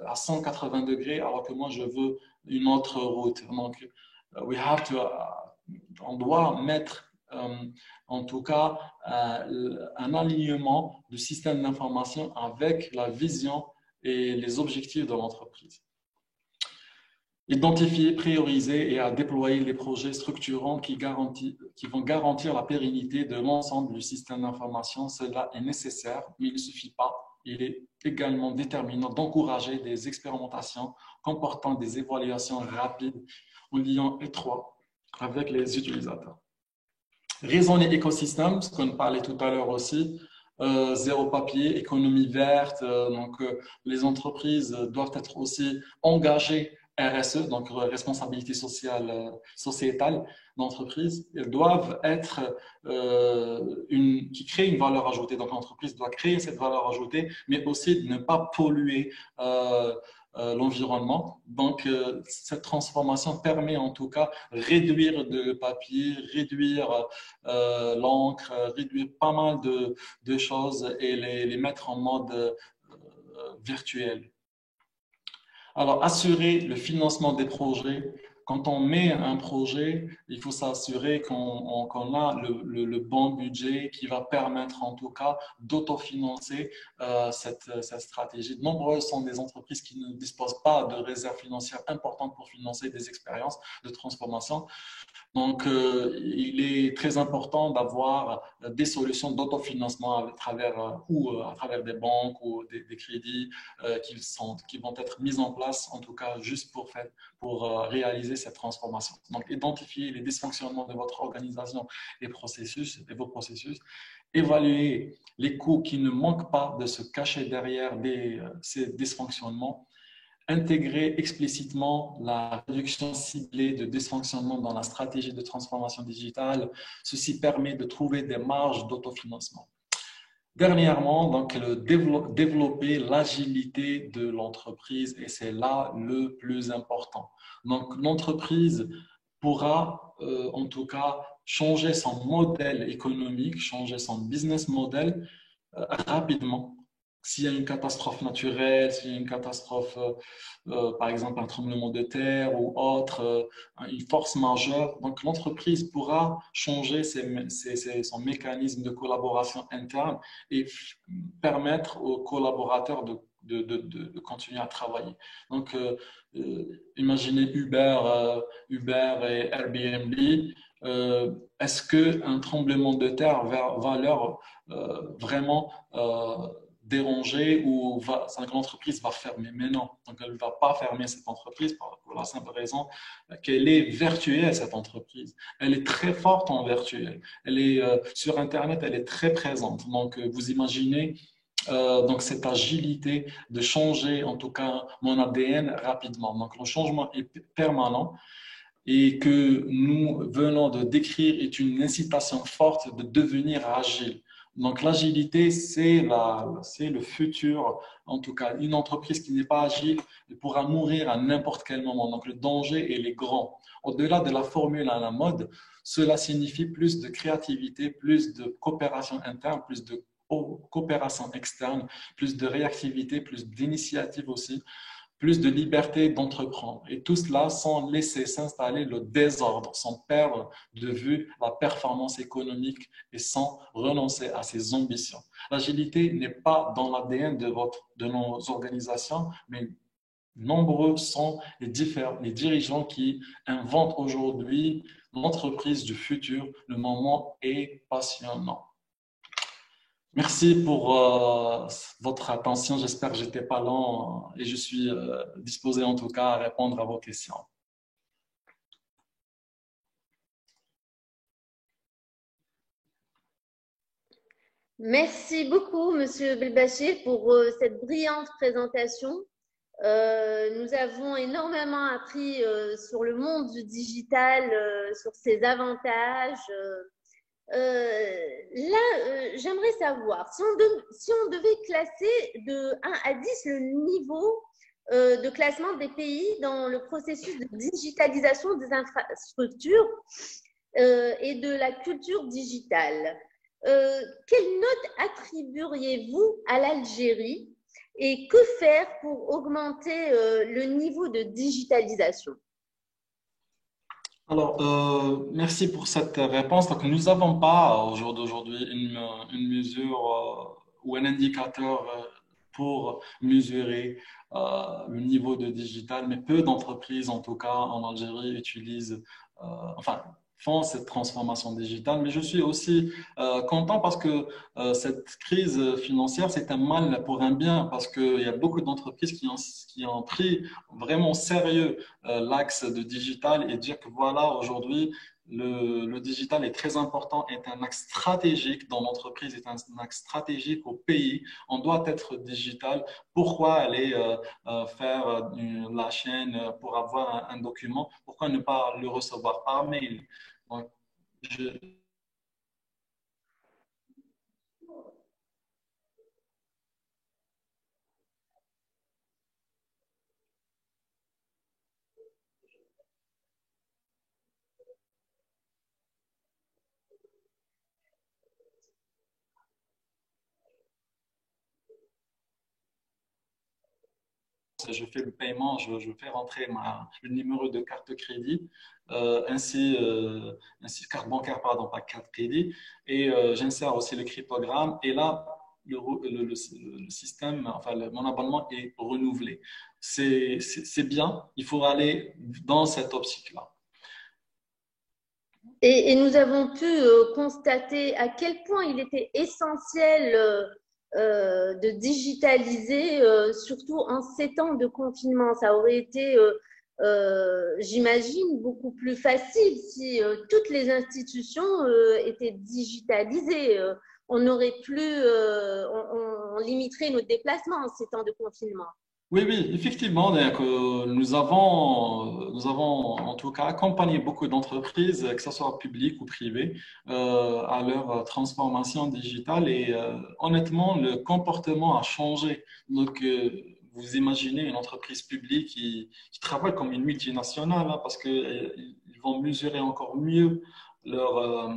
à 180 degrés alors que moi, je veux une autre route. Donc, on doit mettre en tout cas un alignement du système d'information avec la vision et les objectifs de l'entreprise. Identifier, prioriser et à déployer les projets structurants qui vont garantir la pérennité de l'ensemble du système d'information. Cela est nécessaire, mais il ne suffit pas. Il est également déterminant d'encourager des expérimentations comportant des évaluations rapides en lien étroit avec les utilisateurs. Raisonner écosystème, ce qu'on parlait tout à l'heure aussi, zéro papier, économie verte, donc les entreprises doivent être aussi engagées RSE, donc responsabilité sociale, sociétale d'entreprise. Elles doivent être qui créent une valeur ajoutée. Donc l'entreprise doit créer cette valeur ajoutée, mais aussi de ne pas polluer l'environnement. Donc, cette transformation permet en tout cas réduire de papier, réduire l'encre, réduire pas mal de choses et les mettre en mode virtuel. Alors, assurer le financement des projets. Quand on met un projet, il faut s'assurer qu'on a le bon budget qui va permettre en tout cas d'autofinancer cette stratégie. De nombreuses sont des entreprises qui ne disposent pas de réserves financières importantes pour financer des expériences de transformation. Donc, il est très important d'avoir des solutions d'autofinancement à travers des banques ou des crédits qui vont être mis en place, en tout cas juste pour réaliser cette transformation. Donc, identifier les dysfonctionnements de votre organisation et vos processus, évaluer les coûts qui ne manquent pas de se cacher derrière ces dysfonctionnements, intégrer explicitement la réduction ciblée de dysfonctionnement dans la stratégie de transformation digitale. Ceci permet de trouver des marges d'autofinancement. Dernièrement, donc, développer l'agilité de l'entreprise et c'est là le plus important. Donc, l'entreprise pourra en tout cas changer son modèle économique, changer son business model rapidement. S'il y a une catastrophe naturelle, s'il y a une catastrophe, par exemple un tremblement de terre ou autre, une force majeure, donc l'entreprise pourra changer son mécanisme de collaboration interne et permettre aux collaborateurs de continuer à travailler. Donc, imaginez Uber et Airbnb. Est-ce qu'un tremblement de terre va leur vraiment déranger ou l'entreprise va fermer? Mais non, donc elle ne va pas fermer cette entreprise pour la simple raison qu'elle est virtuelle, cette entreprise. Elle est très forte en virtuel. Elle est sur Internet, elle est très présente. Donc, vous imaginez donc cette agilité de changer en tout cas mon ADN rapidement. Donc, le changement est permanent et que nous venons de décrire est une incitation forte de devenir agile. Donc, l'agilité, c'est le futur. En tout cas, une entreprise qui n'est pas agile pourra mourir à n'importe quel moment. Donc, le danger, il est grand. Au-delà de la formule à la mode, cela signifie plus de créativité, plus de coopération interne, plus de coopération externe, plus de réactivité, plus d'initiative aussi, plus de liberté d'entreprendre. Et tout cela sans laisser s'installer le désordre, sans perdre de vue la performance économique et sans renoncer à ses ambitions. L'agilité n'est pas dans l'ADN de nos organisations, mais nombreux sont les dirigeants qui inventent aujourd'hui l'entreprise du futur. Le moment est passionnant. Merci pour votre attention. J'espère que je n'étais pas lent et je suis disposé en tout cas à répondre à vos questions. Merci beaucoup, Monsieur Belbachir, pour cette brillante présentation. Nous avons énormément appris sur le monde du digital, sur ses avantages. J'aimerais savoir, si on devait classer de 1 à 10 le niveau de classement des pays dans le processus de digitalisation des infrastructures et de la culture digitale, quelle note attribueriez-vous à l'Algérie et que faire pour augmenter le niveau de digitalisation? Alors, merci pour cette réponse. Donc, nous n'avons pas au jour d'aujourd'hui une mesure ou un indicateur pour mesurer le niveau de digital, mais peu d'entreprises, en tout cas en Algérie, utilisent, enfin, font cette transformation digitale. Mais je suis aussi content parce que cette crise financière, c'est un mal pour un bien, parce qu'il y a beaucoup d'entreprises qui ont pris vraiment au sérieux l'axe de digital et dire que voilà, aujourd'hui, le digital est très important, est un axe stratégique dans l'entreprise, est un axe stratégique au pays. On doit être digital. Pourquoi aller faire la chaîne pour avoir un document? Pourquoi ne pas le recevoir par mail? Donc, je, je fais le paiement, je fais rentrer le numéro de carte crédit, ainsi carte bancaire, pardon, pas carte crédit, et j'insère aussi le cryptogramme. Et là, le système, enfin, mon abonnement est renouvelé. C'est bien, il faut aller dans cette optique-là. Et nous avons pu constater à quel point il était essentiel de digitaliser, surtout en ces temps de confinement. Ça aurait été, j'imagine, beaucoup plus facile si toutes les institutions étaient digitalisées. On n'aurait plus, on limiterait nos déplacements en ces temps de confinement. Oui, oui, effectivement, donc, nous avons en tout cas accompagné beaucoup d'entreprises, que ce soit publiques ou privées, à leur transformation digitale et honnêtement, le comportement a changé. Donc, vous imaginez une entreprise publique qui travaille comme une multinationale hein, parce qu'ils vont mesurer encore mieux leur,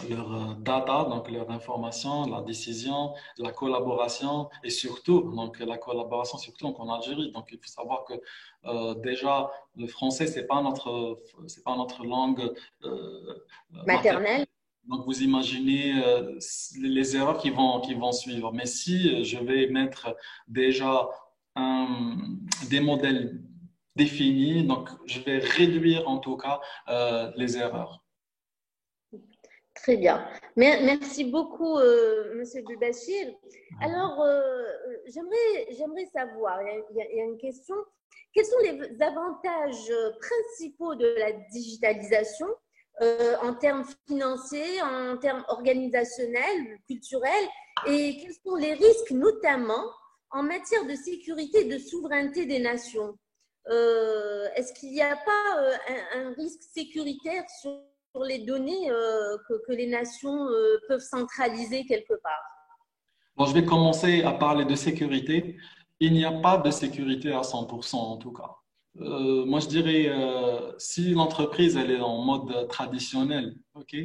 leur data, donc leur information, la décision, la collaboration et surtout, donc la collaboration surtout donc, en Algérie. Donc il faut savoir que déjà le français c'est pas notre langue maternelle. Maternelle. Donc vous imaginez les erreurs qui vont suivre. Mais si je vais mettre déjà des modèles définis, donc je vais réduire en tout cas les erreurs. Très bien. Merci beaucoup, Monsieur Belbachir. Alors, j'aimerais savoir, il y a une question. Quels sont les avantages principaux de la digitalisation en termes financiers, en termes organisationnels, culturels, et quels sont les risques, notamment en matière de sécurité et de souveraineté des nations? Est-ce qu'il n'y a pas un risque sécuritaire sur les données que les nations peuvent centraliser quelque part? Bon, je vais commencer à parler de sécurité. Il n'y a pas de sécurité à 100% en tout cas. Moi, je dirais, si l'entreprise elle est en mode traditionnel, ok,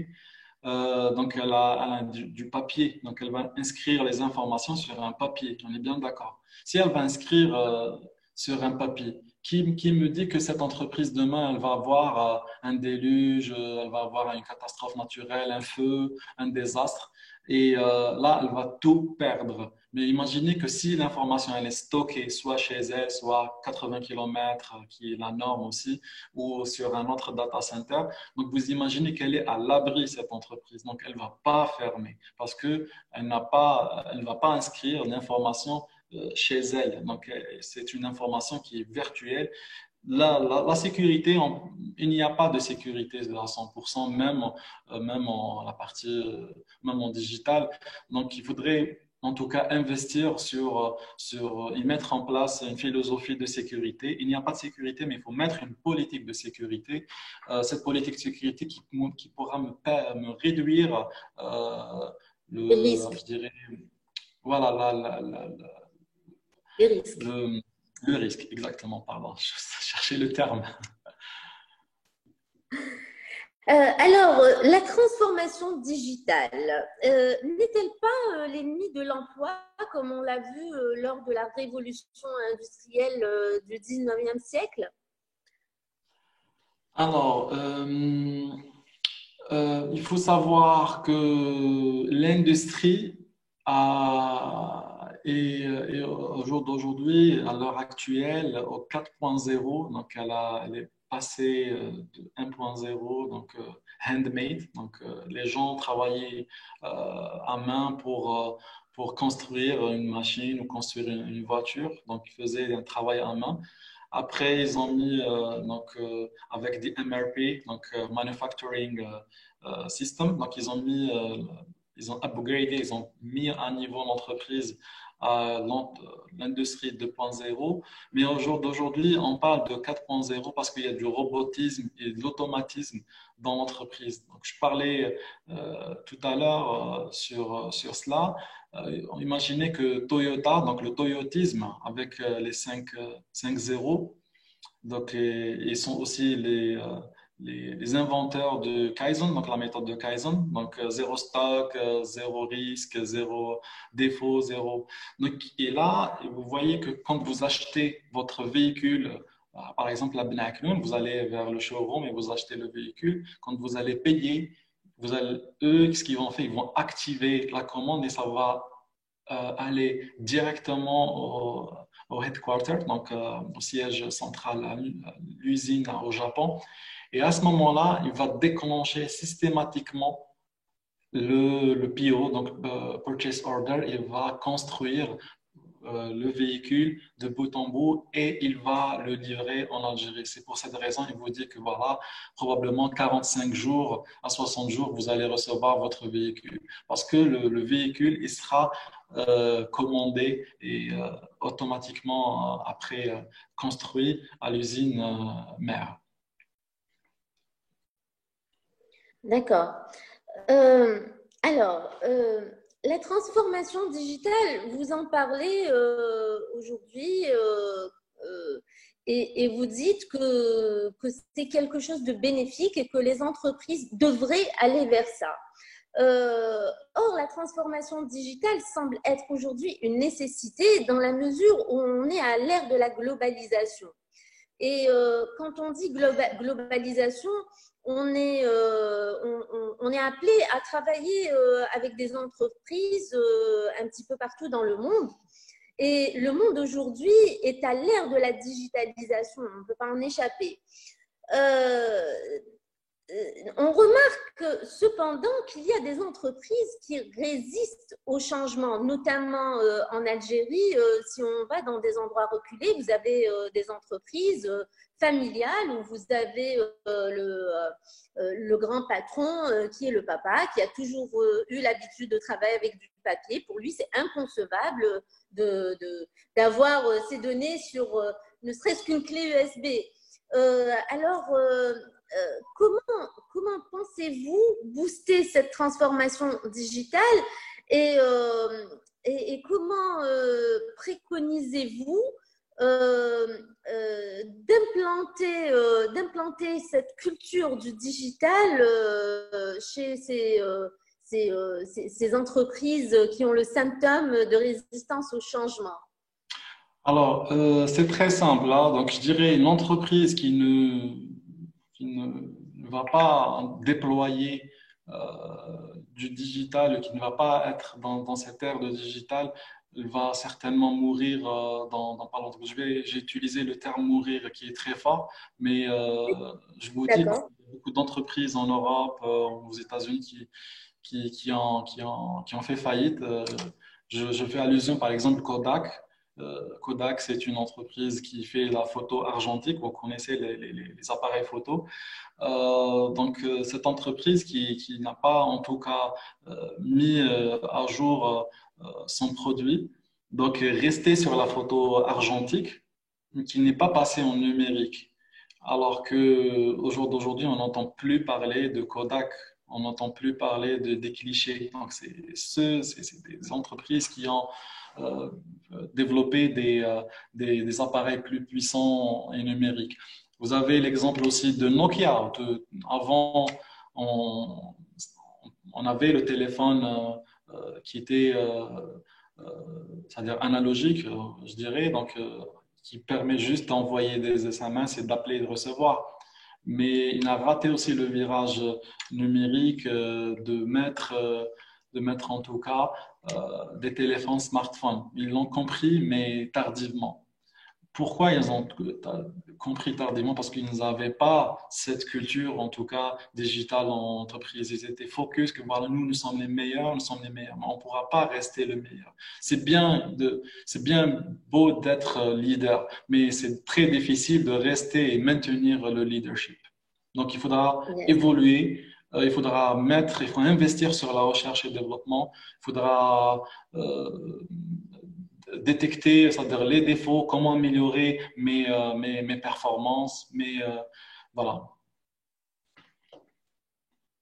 donc elle a du papier, donc elle va inscrire les informations sur un papier, on est bien d'accord. Si elle va inscrire sur un papier, qui me dit que cette entreprise demain, elle va avoir un déluge, elle va avoir une catastrophe naturelle, un feu, un désastre, et là, elle va tout perdre. Mais imaginez que si l'information elle est stockée soit chez elle, soit 80 km, qui est la norme aussi, ou sur un autre data center, donc vous imaginez qu'elle est à l'abri, cette entreprise. Donc elle ne va pas fermer parce qu'elle elle ne va pas inscrire l'information chez elle. Donc c'est une information qui est virtuelle. La sécurité, il n'y a pas de sécurité à 100%, même en la partie, même en digital. Donc, il faudrait en tout cas investir sur y mettre en place une philosophie de sécurité. Il n'y a pas de sécurité, mais il faut mettre une politique de sécurité. Cette politique de sécurité qui pourra me réduire Les risques. je dirais, voilà, Les risques. le risque, exactement, pardon, je cherchais le terme. La transformation digitale, n'est-elle pas l'ennemi de l'emploi, comme on l'a vu lors de la révolution industrielle du 19e siècle? Alors, il faut savoir que l'industrie est au jour d'aujourd'hui, à l'heure actuelle, au 4.0. Donc, elle est passée de 1.0, donc handmade. Donc, les gens travaillaient à main pour construire une machine ou construire une voiture. Donc, ils faisaient un travail à main. Après, ils ont mis avec des MRP, donc Manufacturing System, donc ils ont upgradé, ils ont mis à niveau l'entreprise à l'industrie 2.0. Mais au jour d'aujourd'hui, on parle de 4.0 parce qu'il y a du robotisme et de l'automatisme dans l'entreprise. Donc, je parlais tout à l'heure sur cela. Imaginez que Toyota, donc le toyotisme avec les 5.0, donc ils sont aussi les inventeurs de Kaizen, donc la méthode de Kaizen, donc zéro stock, zéro risque, zéro défaut, zéro. Donc, et là, vous voyez que quand vous achetez votre véhicule, par exemple à Bnaknoun, vous allez vers le showroom et vous achetez le véhicule, quand vous allez payer, eux, ce qu'ils vont faire, ils vont activer la commande et ça va aller directement au headquarter, donc au siège central, à l'usine au Japon. Et à ce moment-là, il va déclencher systématiquement le PO, donc Purchase Order. Il va construire le véhicule de bout en bout et il va le livrer en Algérie. C'est pour cette raison qu'il vous dit que voilà, probablement 45 jours à 60 jours, vous allez recevoir votre véhicule. Parce que le véhicule, il sera commandé et automatiquement après construit à l'usine mère. D'accord. Euh, alors, la transformation digitale, vous en parlez aujourd'hui et vous dites que c'est quelque chose de bénéfique et que les entreprises devraient aller vers ça. Or, la transformation digitale semble être aujourd'hui une nécessité dans la mesure où on est à l'ère de la globalisation. Et quand on dit globalisation, on est appelé à travailler avec des entreprises un petit peu partout dans le monde. Et le monde aujourd'hui est à l'ère de la digitalisation, on ne peut pas en échapper. On remarque cependant qu'il y a des entreprises qui résistent au changement, notamment en Algérie. Si on va dans des endroits reculés, vous avez des entreprises familiales où vous avez le grand patron qui est le papa, qui a toujours eu l'habitude de travailler avec du papier. Pour lui, c'est inconcevable d'avoir ces données sur ne serait-ce qu'une clé USB. Comment pensez-vous booster cette transformation digitale et comment préconisez-vous d'implanter cette culture du digital chez ces entreprises qui ont le symptôme de résistance au changement? Alors, c'est très simple, là. Donc, je dirais une entreprise qui ne va pas déployer euh, du digital, qui ne va pas être dans cette ère de digital, elle va certainement mourir dans pas longtemps. J'ai utilisé le terme mourir qui est très fort, mais je vous dis, D'accord. il y a beaucoup d'entreprises en Europe, aux États-Unis qui ont fait faillite. Je fais allusion par exemple Kodak. Kodak, c'est une entreprise qui fait la photo argentique. Vous connaissez les appareils photo. Cette entreprise qui n'a pas en tout cas mis à jour son produit, donc rester sur la photo argentique, qui n'est pas passée en numérique. Alors que au jour d'aujourd'hui, on n'entend plus parler de Kodak, on n'entend plus parler des clichés. Donc, c'est des entreprises qui ont euh, développé des appareils plus puissants et numériques. Vous avez l'exemple aussi de Nokia. Avant, on, on avait le téléphone qui était, c'est-à-dire analogique, je dirais, qui permet juste d'envoyer des SMS et d'appeler et de recevoir. Mais il a raté aussi le virage numérique de mettre en tout cas des téléphones smartphones. Ils l'ont compris, mais tardivement. Pourquoi ils ont compris tardivement? Parce qu'ils n'avaient pas cette culture, en tout cas, digitale en entreprise. Ils étaient focus que voilà, nous sommes les meilleurs, nous sommes les meilleurs, mais on ne pourra pas rester le meilleur. C'est bien beau d'être leader, mais c'est très difficile de rester et maintenir le leadership. Donc, il faudra Yes. évoluer, il faut investir sur la recherche et le développement, il faudra détecter, c'est-à-dire les défauts, comment améliorer mes performances, voilà.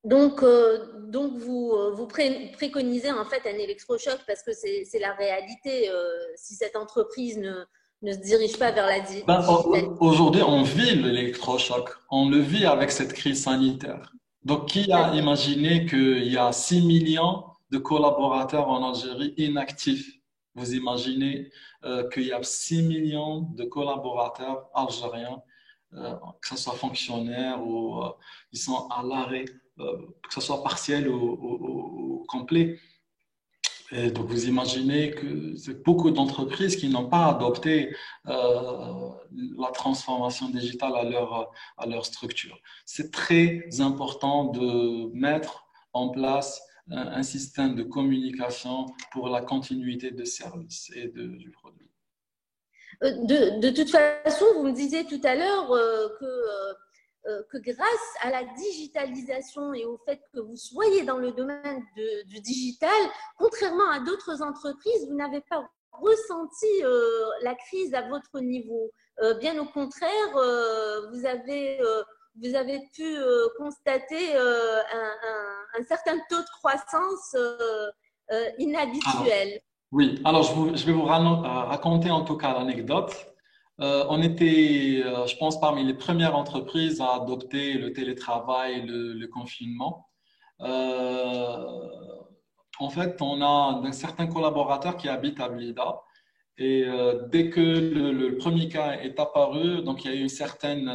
Donc vous préconisez en fait un électrochoc parce que c'est la réalité. Si cette entreprise ne se dirige pas vers la digitalisation. Aujourd'hui, on vit l'électrochoc, on le vit avec cette crise sanitaire. Donc, qui a D'accord. imaginé qu'il y a 6 millions de collaborateurs en Algérie inactifs? Vous imaginez qu'il y a 6 millions de collaborateurs algériens, que ce soit fonctionnaires ou ils sont à l'arrêt, que ce soit partiel ou complet. Et donc, vous imaginez que c'est beaucoup d'entreprises qui n'ont pas adopté la transformation digitale à leur structure. C'est très important de mettre en place un système de communication pour la continuité de service et du produit. De toute façon, vous me disiez tout à l'heure que grâce à la digitalisation et au fait que vous soyez dans le domaine du digital, contrairement à d'autres entreprises, vous n'avez pas ressenti la crise à votre niveau. Bien au contraire, vous avez pu constater un certain taux de croissance Alors, inhabituel. oui, alors je vais vous raconter en tout cas l'anecdote. On était, je pense, parmi les premières entreprises à adopter le télétravail, le confinement. Euh, En fait, on a un certain collaborateur qui habite à Blida. Et dès que le premier cas est apparu, donc il y a eu une certaine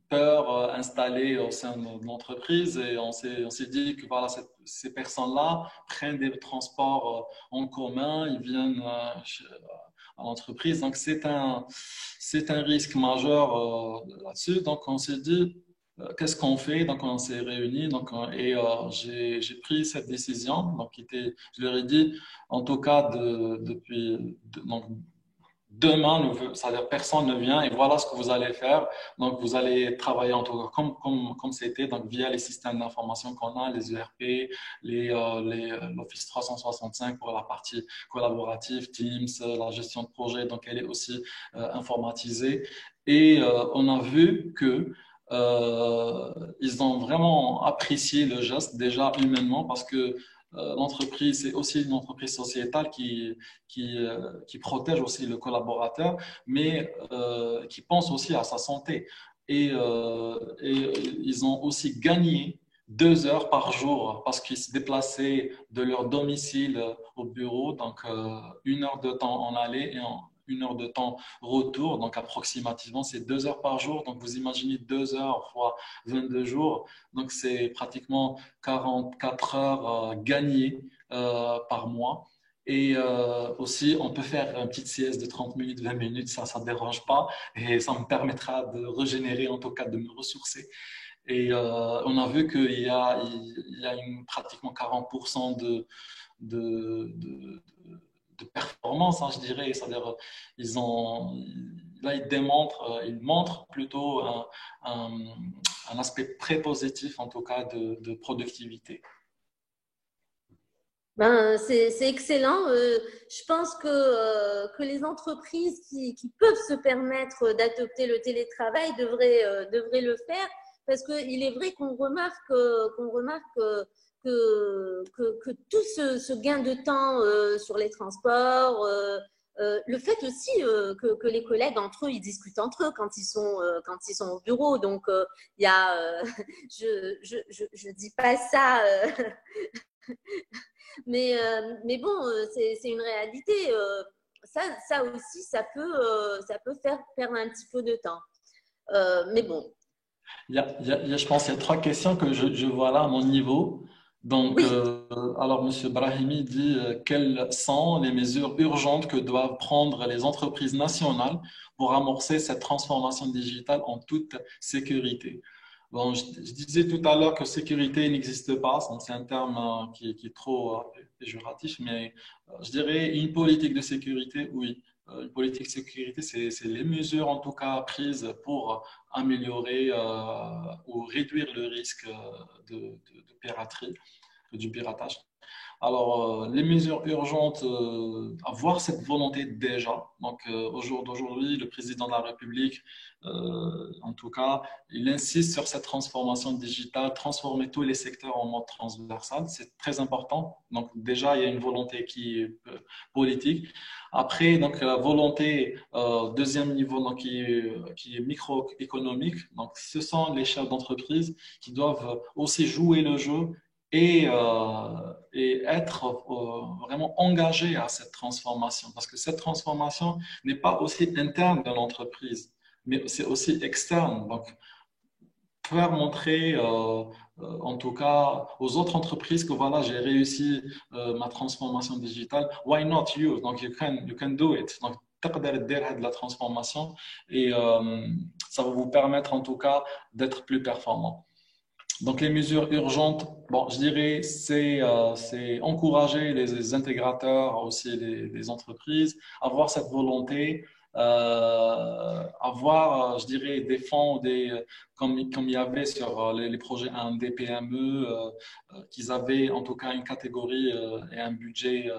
peur installée au sein de l'entreprise et on s'est dit que voilà, ces personnes-là prennent des transports en commun, ils viennent à l'entreprise. Donc c'est un risque majeur là-dessus. Donc on s'est dit, qu'est-ce qu'on fait? Donc on s'est réunis j'ai pris cette décision. Je leur ai dit, en tout cas, donc, demain, c'est-à-dire personne ne vient et voilà ce que vous allez faire. Donc, vous allez travailler en tout cas comme c'était, donc via les systèmes d'information qu'on a, les ERP, l'Office 365 pour la partie collaborative, Teams, la gestion de projet, donc elle est aussi informatisée. Et on a vu que ils ont vraiment apprécié le geste déjà humainement parce que l'entreprise, c'est aussi une entreprise sociétale qui protège aussi le collaborateur, mais qui pense aussi à sa santé. Et ils ont aussi gagné 2 heures par jour parce qu'ils se déplaçaient de leur domicile au bureau, donc 1 heure de temps en aller et 1 heure de temps retour, donc approximativement c'est 2 heures par jour. Donc vous imaginez 2 heures fois 22 jours, donc c'est pratiquement 44 heures gagnées par mois. Et aussi, on peut faire une petite sieste de 30 minutes, 20 minutes, ça ne dérange pas et ça me permettra de régénérer, en tout cas de me ressourcer. Et on a vu qu'il y a pratiquement 40% de, de performance, hein, je dirais. C'est-à-dire, là, ils montrent plutôt un, un aspect très positif, en tout cas, de productivité. Ben, c'est excellent. Je pense que les entreprises qui peuvent se permettre d'adopter le télétravail devraient le faire parce qu'il est vrai qu'on remarque que tout ce gain de temps sur les transports, le fait aussi que les collègues entre eux, ils discutent entre eux quand ils sont au bureau. Donc, il y a, je dis pas ça. Mais bon, c'est une réalité. Ça aussi, ça peut faire perdre un petit peu de temps. Mais bon, Je pense qu'il y a 3 questions que je vois là à mon niveau. Donc, oui. alors, Monsieur Brahimi dit quelles sont les mesures urgentes que doivent prendre les entreprises nationales pour amorcer cette transformation digitale en toute sécurité. Bon, je disais tout à l'heure que sécurité n'existe pas, donc c'est un terme qui est trop péjoratif, mais je dirais une politique de sécurité, oui. Une politique de sécurité, c'est les mesures en tout cas prises pour améliorer ou réduire le risque de piraterie, du piratage. Alors, les mesures urgentes, avoir cette volonté déjà. Donc, au jour d'aujourd'hui, le président de la République, en tout cas, il insiste sur cette transformation digitale, transformer tous les secteurs en mode transversal. C'est très important. Donc, déjà, il y a une volonté qui est politique. Après, donc, la volonté, deuxième niveau, donc, qui est microéconomique. Donc, ce sont les chefs d'entreprise qui doivent aussi jouer le jeu et être vraiment engagé à cette transformation. Parce que cette transformation n'est pas aussi interne de l'entreprise, mais c'est aussi externe. Donc, faire montrer, en tout cas, aux autres entreprises que voilà, j'ai réussi ma transformation digitale. Why not you? Donc, you can do it. Donc, تقدر تدير هذه la transformation et ça va vous permettre en tout cas d'être plus performant. Donc, les mesures urgentes, bon, je dirais, c'est encourager les intégrateurs, aussi les entreprises, avoir cette volonté, avoir, je dirais, des fonds, comme il y avait sur les projets AMD PME, qu'ils avaient en tout cas une catégorie et un budget,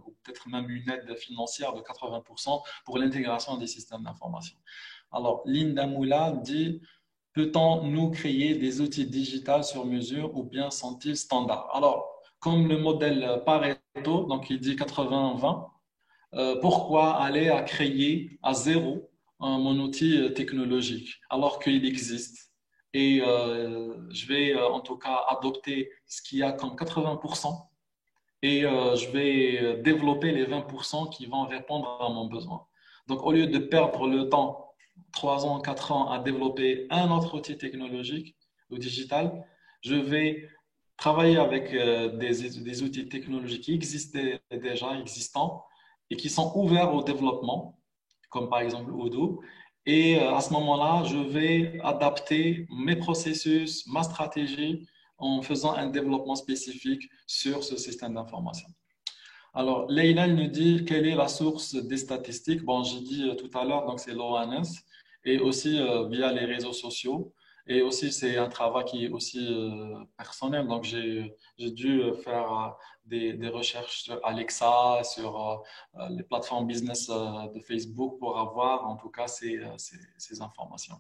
ou peut-être même une aide financière de 80% pour l'intégration des systèmes d'information. Alors, Linda Moula dit, peut-on nous créer des outils digitaux sur mesure ou bien sont-ils standards? Alors, comme le modèle Pareto, donc il dit 80-20, pourquoi aller à créer à zéro mon outil technologique alors qu'il existe? Et je vais en tout cas adopter ce qu'il y a comme 80% et je vais développer les 20% qui vont répondre à mon besoin. Donc, au lieu de perdre le temps, 3 ans, 4 ans, à développer un autre outil technologique ou digital, je vais travailler avec des outils technologiques qui existaient déjà, existants, et qui sont ouverts au développement, comme par exemple Odoo. Et à ce moment-là, je vais adapter mes processus, ma stratégie en faisant un développement spécifique sur ce système d'information. Alors, Leïla elle nous dit quelle est la source des statistiques. Bon, j'ai dit tout à l'heure, donc c'est l'ONS et aussi via les réseaux sociaux. Et aussi, c'est un travail qui est aussi personnel. Donc, j'ai dû faire des recherches sur Alexa, sur les plateformes business de Facebook pour avoir en tout cas ces informations.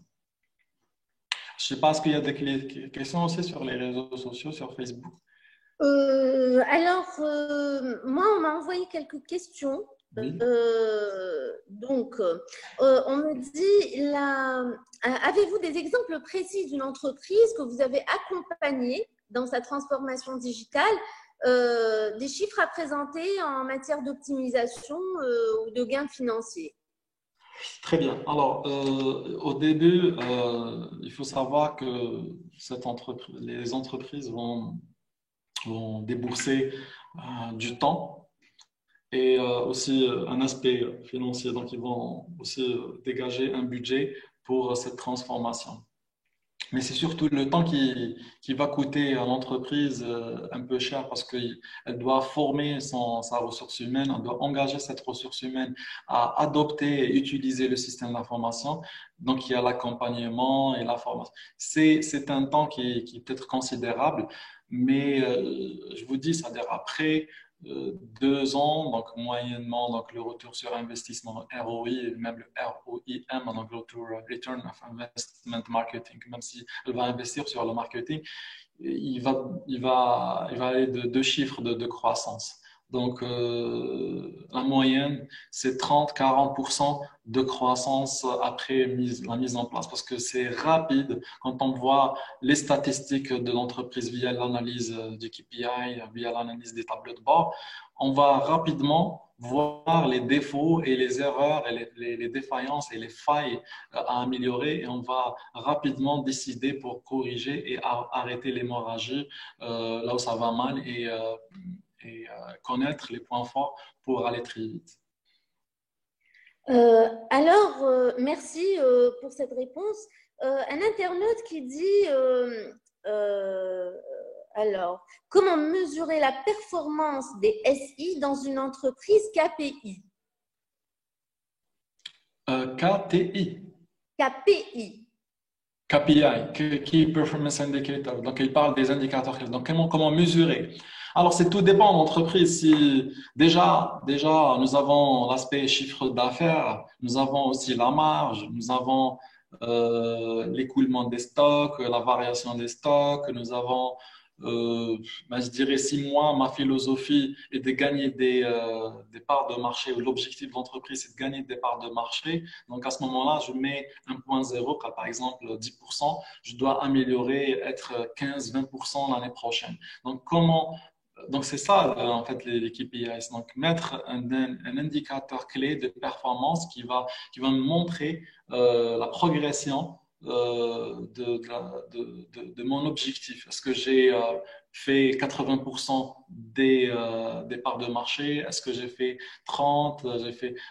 Je ne sais pas, est-ce qu'il y a des questions aussi sur les réseaux sociaux, sur Facebook? Moi, on m'a envoyé quelques questions. Oui. On me dit, avez-vous des exemples précis d'une entreprise que vous avez accompagnée dans sa transformation digitale, des chiffres à présenter en matière d'optimisation ou de gains financiers? Très bien. Alors, au début, il faut savoir que les entreprises vont débourser du temps et aussi un aspect financier. Donc, ils vont aussi dégager un budget pour cette transformation. Mais c'est surtout le temps qui va coûter à l'entreprise un peu cher parce qu'elle doit former sa ressource humaine, elle doit engager cette ressource humaine à adopter et utiliser le système d'information. Donc, il y a l'accompagnement et la formation. C'est un temps qui peut être considérable, mais je vous dis, c'est-à-dire après 2 ans, donc moyennement, donc le retour sur investissement ROI, et même le ROIM, donc Return of Investment Marketing, même si elle va investir sur le marketing, il va aller de 2 chiffres de croissance. Donc, la moyenne, c'est 30-40% de croissance après la mise en place parce que c'est rapide quand on voit les statistiques de l'entreprise via l'analyse du KPI, via l'analyse des tableaux de bord. On va rapidement voir les défauts et les erreurs et les défaillances et les failles à améliorer et on va rapidement décider pour corriger et arrêter l'hémorragie là où ça va mal et connaître les points forts pour aller très vite. Merci pour cette réponse. Un internaute qui dit, euh, comment mesurer la performance des SI dans une entreprise KPI? KTI. KPI. KPI, Key Performance Indicator. Donc, il parle des indicateurs. Donc, comment mesurer? Alors, c'est tout dépend de l'entreprise. Si, déjà, nous avons l'aspect chiffre d'affaires, nous avons aussi la marge, nous avons l'écoulement des stocks, la variation des stocks, nous avons, euh, je dirais, 6 mois, ma philosophie est de gagner des parts de marché, ou l'objectif de l'entreprise, c'est de gagner des parts de marché. Donc, à ce moment-là, je mets 1,0, par exemple 10%, je dois améliorer, être 15-20% l'année prochaine. Donc c'est ça, en fait, les KPIs. Donc, mettre un indicateur clé de performance qui va me montrer la progression de mon objectif. Est-ce que j'ai fait 80% des parts de marché? Est-ce que j'ai fait 30?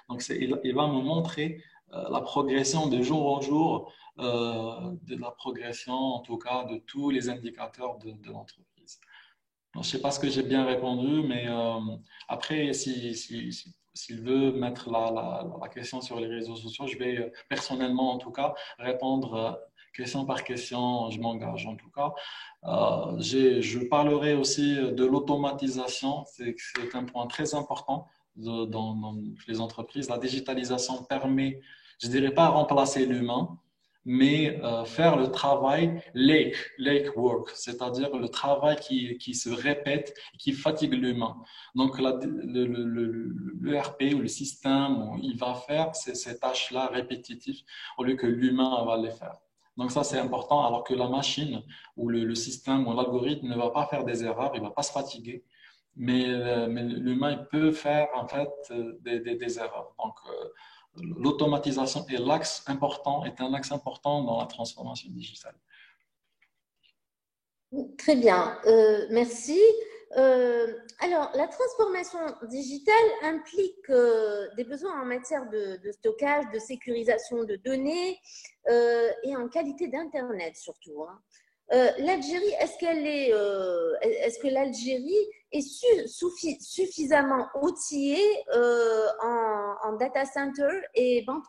Donc, il va me montrer la progression de jour en jour, de la progression, en tout cas, de tous les indicateurs de l'entreprise. Je ne sais pas ce que j'ai bien répondu, mais après, s'il veut mettre la question sur les réseaux sociaux, je vais personnellement, en tout cas, répondre question par question. Je m'engage, en tout cas. Je parlerai aussi de l'automatisation. C'est un point très important dans les entreprises. La digitalisation permet, je ne dirais pas remplacer l'humain, mais faire le travail lake work, c'est-à-dire le travail qui se répète, qui fatigue l'humain. Donc, l'ERP ou le système, il va faire ces tâches-là répétitives au lieu que l'humain va les faire. Donc, ça, c'est important, alors que la machine ou le système ou l'algorithme ne va pas faire des erreurs, il ne va pas se fatiguer. Mais l'humain, il peut faire en fait des erreurs. Donc, l'automatisation est un axe important dans la transformation digitale. Très bien, merci. La transformation digitale implique des besoins en matière de stockage, de sécurisation de données et en qualité d'Internet surtout, hein. L'Algérie, est-ce que l'Algérie est suffisamment outillée en data center et banque?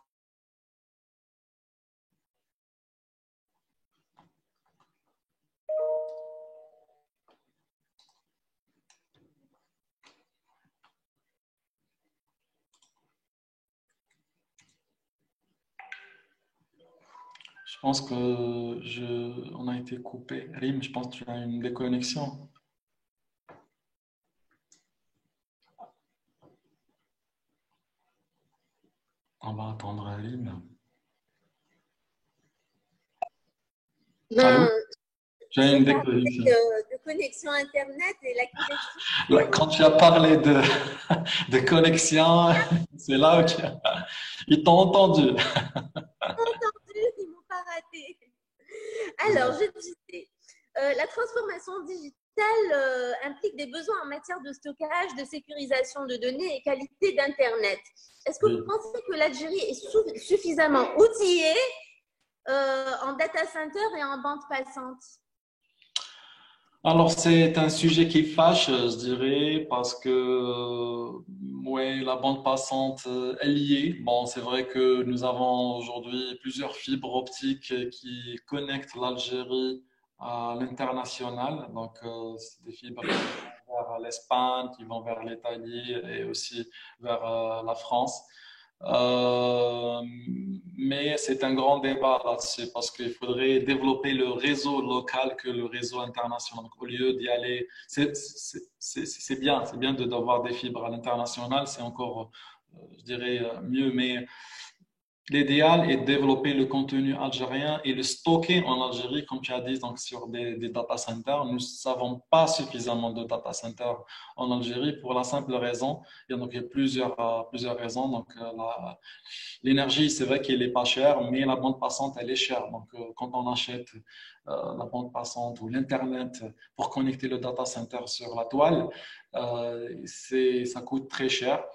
Je pense on a été coupé. Rim, je pense que tu as une déconnexion. On va attendre Aline. Ben, Allô? je J'ai une parlais déconnexion. de connexion Internet et la connexion. Là, quand tu as parlé de connexion, c'est là où ils t'ont entendu. Ils m'ont pas raté. Alors, je disais, la transformation digitale implique des besoins en matière de stockage, de sécurisation de données et qualité d'Internet. Est-ce que vous Oui. pensez que l'Algérie est suffisamment outillée en data center et en bande passante? Alors, c'est un sujet qui fâche, je dirais, parce que ouais, la bande passante est liée. Bon, c'est vrai que nous avons aujourd'hui plusieurs fibres optiques qui connectent l'Algérie à l'international. Donc, c'est des fibres qui vont vers l'Espagne, qui vont vers l'Italie et aussi vers la France. Euh, mais c'est un grand débat là-dessus parce qu'il faudrait développer le réseau local que le réseau international. Donc, au lieu d'y aller, c'est bien d'avoir des fibres à l'international, c'est encore, je dirais, mieux, mais l'idéal est de développer le contenu algérien et le stocker en Algérie, comme tu as dit, donc sur des data centers. Nous ne savons pas suffisamment de data centers en Algérie pour la simple raison, donc il y a plusieurs raisons. Donc, l'énergie, c'est vrai qu'elle n'est pas chère, mais la bande passante, elle est chère. Donc, quand on achète la bande passante ou l'Internet pour connecter le data center sur la toile, ça coûte très cher.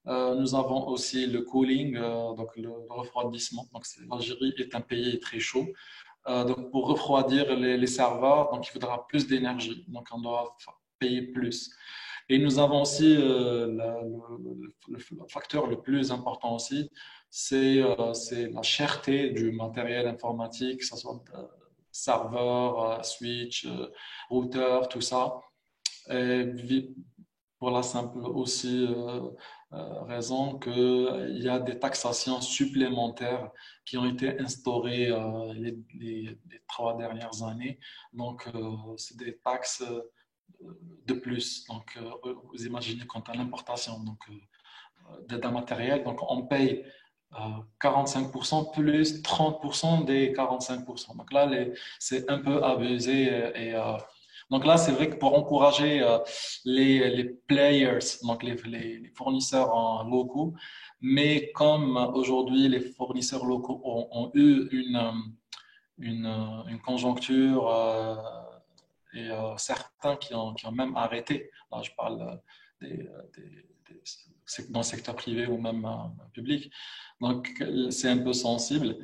Nous avons aussi le cooling, donc le refroidissement. Donc, l'Algérie est un pays très chaud. Donc, pour refroidir les serveurs, donc il faudra plus d'énergie. Donc, on doit payer plus. Et nous avons aussi le facteur le plus important aussi, c'est la cherté du matériel informatique, que ce soit serveur, switch, routeur, tout ça. Et pour la simple aussi raison qu'il y a des taxations supplémentaires qui ont été instaurées les 3 dernières années. Donc, c'est des taxes de plus. Donc, vous imaginez quand à l'importation d'un matériel, donc on paye 45% plus 30% des 45%. Donc là, c'est un peu abusé. Donc là, c'est vrai que pour encourager les players, donc les fournisseurs en locaux, mais comme aujourd'hui les fournisseurs locaux ont eu une conjoncture et certains qui ont même arrêté. Là, je parle dans le secteur privé ou même public. Donc, c'est un peu sensible.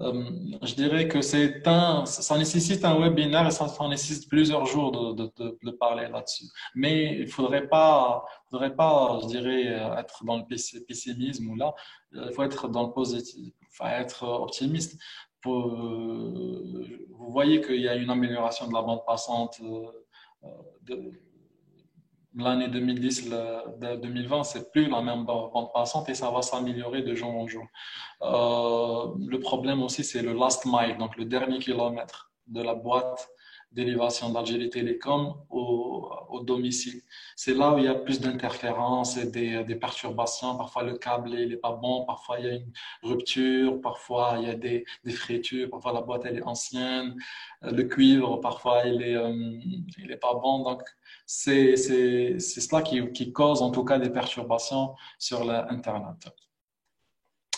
Je dirais que ça nécessite un webinaire et ça nécessite plusieurs jours de parler là-dessus. Mais il faudrait pas, je dirais, être dans le pessimisme ou là. Il faut être dans le positif, enfin, être optimiste. Vous voyez qu'il y a une amélioration de la bande passante de l'année 2010, 2020, c'est plus la même bande passante et ça va s'améliorer de jour en jour. Le problème aussi, c'est le last mile, donc le dernier kilomètre de la boîte d'élévation d'Algérie Télécom au domicile. C'est là où il y a plus d'interférences et des perturbations. Parfois, le câble n'est pas bon, parfois, il y a une rupture, parfois, il y a des fritures, parfois, la boîte elle est ancienne, le cuivre, parfois, il est pas bon. Donc, c'est cela qui cause en tout cas des perturbations sur l'Internet.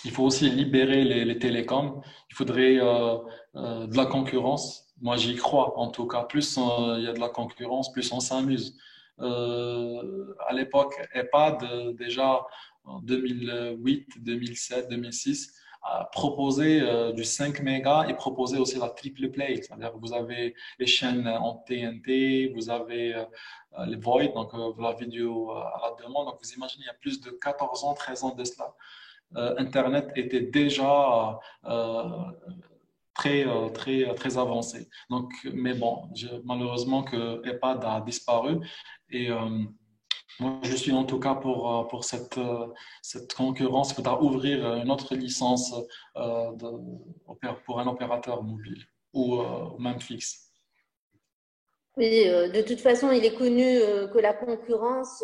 Il faut aussi libérer les télécoms. Il faudrait de la concurrence. Moi, j'y crois en tout cas. Plus il y a de la concurrence, plus on s'amuse. À l'époque, EHPAD, déjà en 2008, 2007, 2006, a proposé du 5 mégas et proposé aussi la triple play. C'est-à-dire que vous avez les chaînes en TNT, vous avez les Void, donc la vidéo à la demande. Donc vous imaginez, il y a plus de 14 ans, 13 ans de cela. Internet était déjà très avancé. Donc, mais bon, malheureusement que EHPAD a disparu et moi, je suis en tout cas pour cette concurrence. Il faudra ouvrir une autre licence pour un opérateur mobile ou même fixe. Oui, de toute façon, il est connu que la concurrence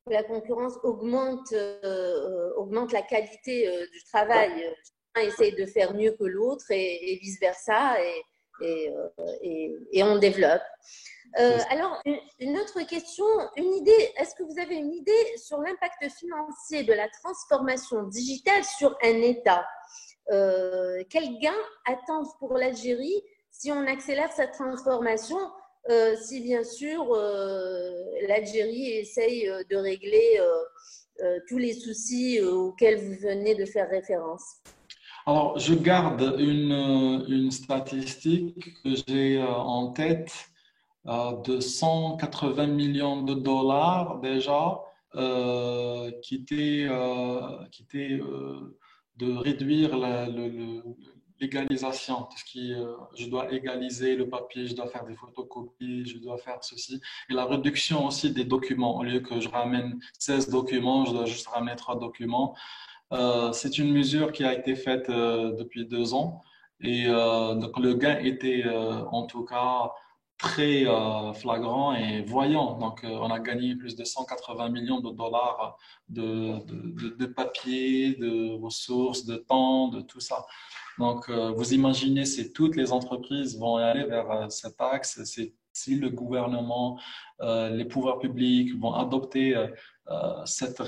que la concurrence augmente la qualité du travail. Chacun essaye de faire mieux que l'autre et vice-versa, et on développe. Alors, une autre question, une idée, est-ce que vous avez une idée sur l'impact financier de la transformation digitale sur un État? Quel gain attendre pour l'Algérie si on accélère sa transformation, si bien sûr l'Algérie essaye de régler tous les soucis auxquels vous venez de faire référence? Alors, je garde une statistique que j'ai en tête de 180 millions de dollars déjà, qui était de réduire l'égalisation. Parce que je dois égaliser le papier, je dois faire des photocopies, je dois faire ceci. Et la réduction aussi des documents. Au lieu que je ramène 16 documents, je dois juste ramener 3 documents. C'est une mesure qui a été faite depuis 2 ans et donc le gain était en tout cas très flagrant et voyant. Donc on a gagné plus de 180 millions de dollars de papier, de ressources, de temps, de tout ça. Donc vous imaginez si toutes les entreprises vont aller vers cet axe, si le gouvernement, les pouvoirs publics vont adopter cette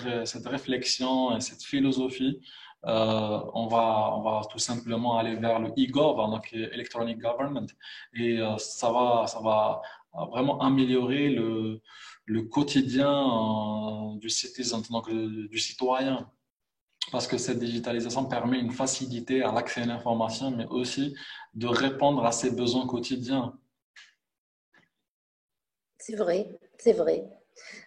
réflexion et cette philosophie, on va tout simplement aller vers le e-gov, donc Electronic Government, et ça va vraiment améliorer le quotidien du citizen, donc du citoyen, parce que cette digitalisation permet une facilité à l'accès à l'information, mais aussi de répondre à ses besoins quotidiens. C'est vrai, c'est vrai.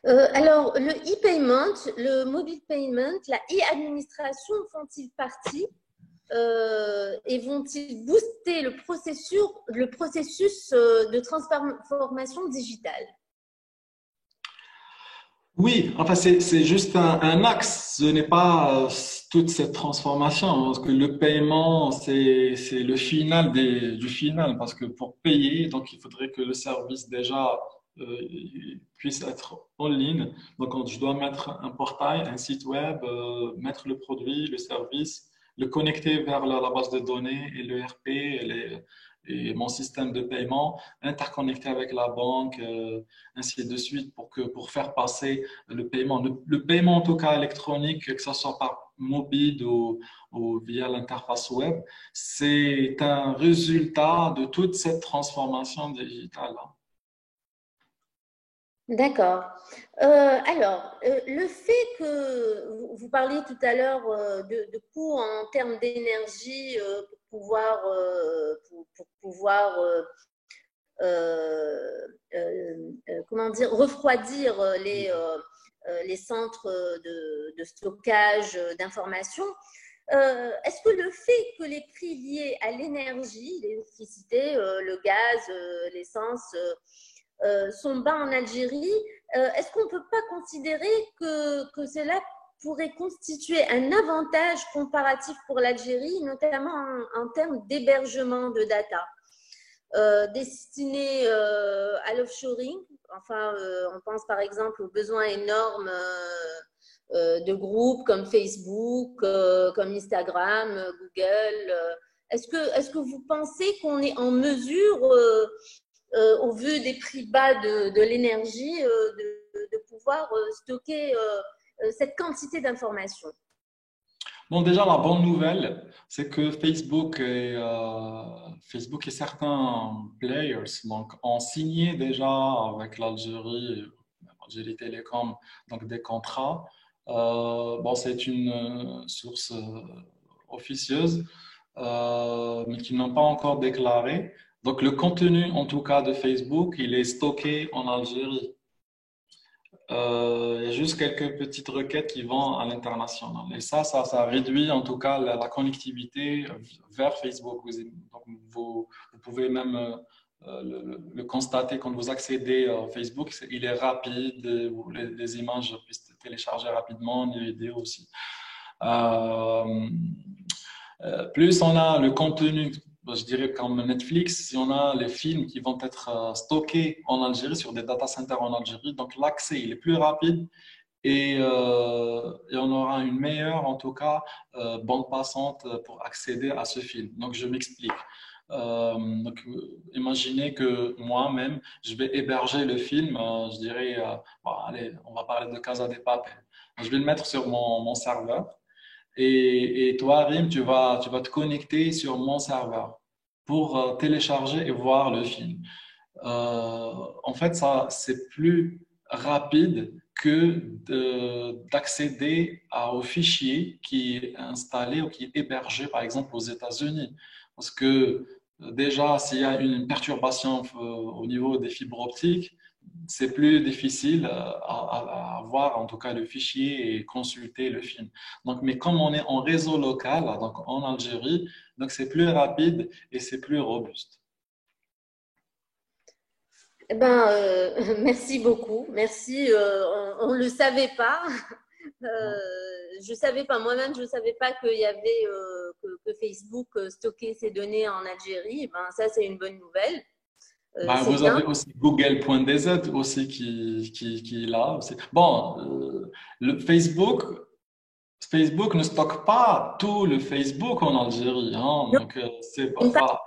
Alors, le e-payment, le mobile payment, la e-administration font-ils partie et vont-ils booster le processus de transformation digitale? Oui, enfin, c'est juste un axe, ce n'est pas toute cette transformation, parce que le paiement, c'est le final du final, parce que pour payer, donc il faudrait que le service déjà puisse être en ligne. Donc, je dois mettre un portail, un site web, mettre le produit, le service, le connecter vers la base de données et le RP et mon système de paiement, interconnecter avec la banque, ainsi de suite, pour faire passer le paiement. Le paiement, en tout cas électronique, que ce soit par mobile ou via l'interface web, c'est un résultat de toute cette transformation digitale. D'accord. Alors, le fait que vous parliez tout à l'heure de coûts en termes d'énergie pour pouvoir comment dire, refroidir les centres de stockage d'informations. Est-ce que le fait que les prix liés à l'énergie, l'électricité, le gaz, l'essence, sont bas en Algérie, est-ce qu'on ne peut pas considérer que cela pourrait constituer un avantage comparatif pour l'Algérie, notamment en termes d'hébergement de data destiné à l'offshoring? Enfin, on pense par exemple aux besoins énormes de groupes comme Facebook, comme Instagram, Google. Est-ce que vous pensez qu'on est en mesure au vu des prix bas de l'énergie, de pouvoir stocker cette quantité d'informations? Bon, déjà, la bonne nouvelle, c'est que Facebook et certains players donc, ont signé déjà avec l'Algérie Télécom, donc des contrats. Bon, c'est une source officieuse, mais qu'ils n'ont pas encore déclaré. Donc, le contenu, en tout cas, de Facebook, il est stocké en Algérie. Il y a juste quelques petites requêtes qui vont à l'international. Et ça réduit en tout cas la connectivité vers Facebook. Donc, vous pouvez même le constater quand vous accédez à Facebook. Il est rapide, les images puissent télécharger rapidement, les vidéos aussi. Plus on a le contenu, je dirais comme Netflix, si on a les films qui vont être stockés en Algérie, sur des data centers en Algérie, donc l'accès il est plus rapide et on aura une meilleure, en tout cas, bande passante pour accéder à ce film. Donc, je m'explique. Imaginez que moi-même, je vais héberger le film, je dirais, bon, allez, on va parler de Casa de Papel. Je vais le mettre sur mon serveur et toi, Rim, tu vas te connecter sur mon serveur pour télécharger et voir le film. En fait, ça, c'est plus rapide que d'accéder au fichier qui est installé ou qui est hébergé, par exemple, aux États-Unis. Parce que déjà, s'il y a une perturbation au niveau des fibres optiques, c'est plus difficile à voir en tout cas le fichier et consulter le film. Donc, mais comme on est en réseau local, donc en Algérie, donc c'est plus rapide et c'est plus robuste. Eh ben, merci beaucoup. Merci. On ne le savait pas. Je savais pas, moi-même, je ne savais pas qu'il y avait que Facebook stockait ses données en Algérie. Ben, ça, c'est une bonne nouvelle. Bah, C'est vous bien. avez aussi Google.dz aussi qui est là aussi. Bon, le Facebook ne stocke pas tout le Facebook en Algérie, hein, Non, donc c'est pas, une part- voilà.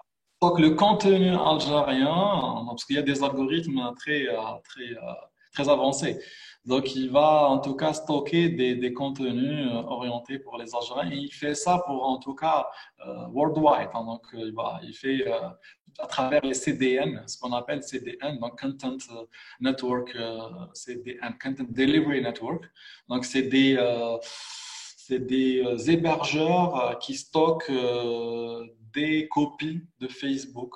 Donc le contenu algérien, parce qu'il y a des algorithmes très avancés. Donc il va en tout cas stocker des contenus orientés pour les Algériens et il fait ça pour en tout cas worldwide, hein. Donc il fait à travers les CDN, ce qu'on appelle CDN, donc Content Network, CDN, Content Delivery Network. Donc c'est des hébergeurs qui stockent des copies de Facebook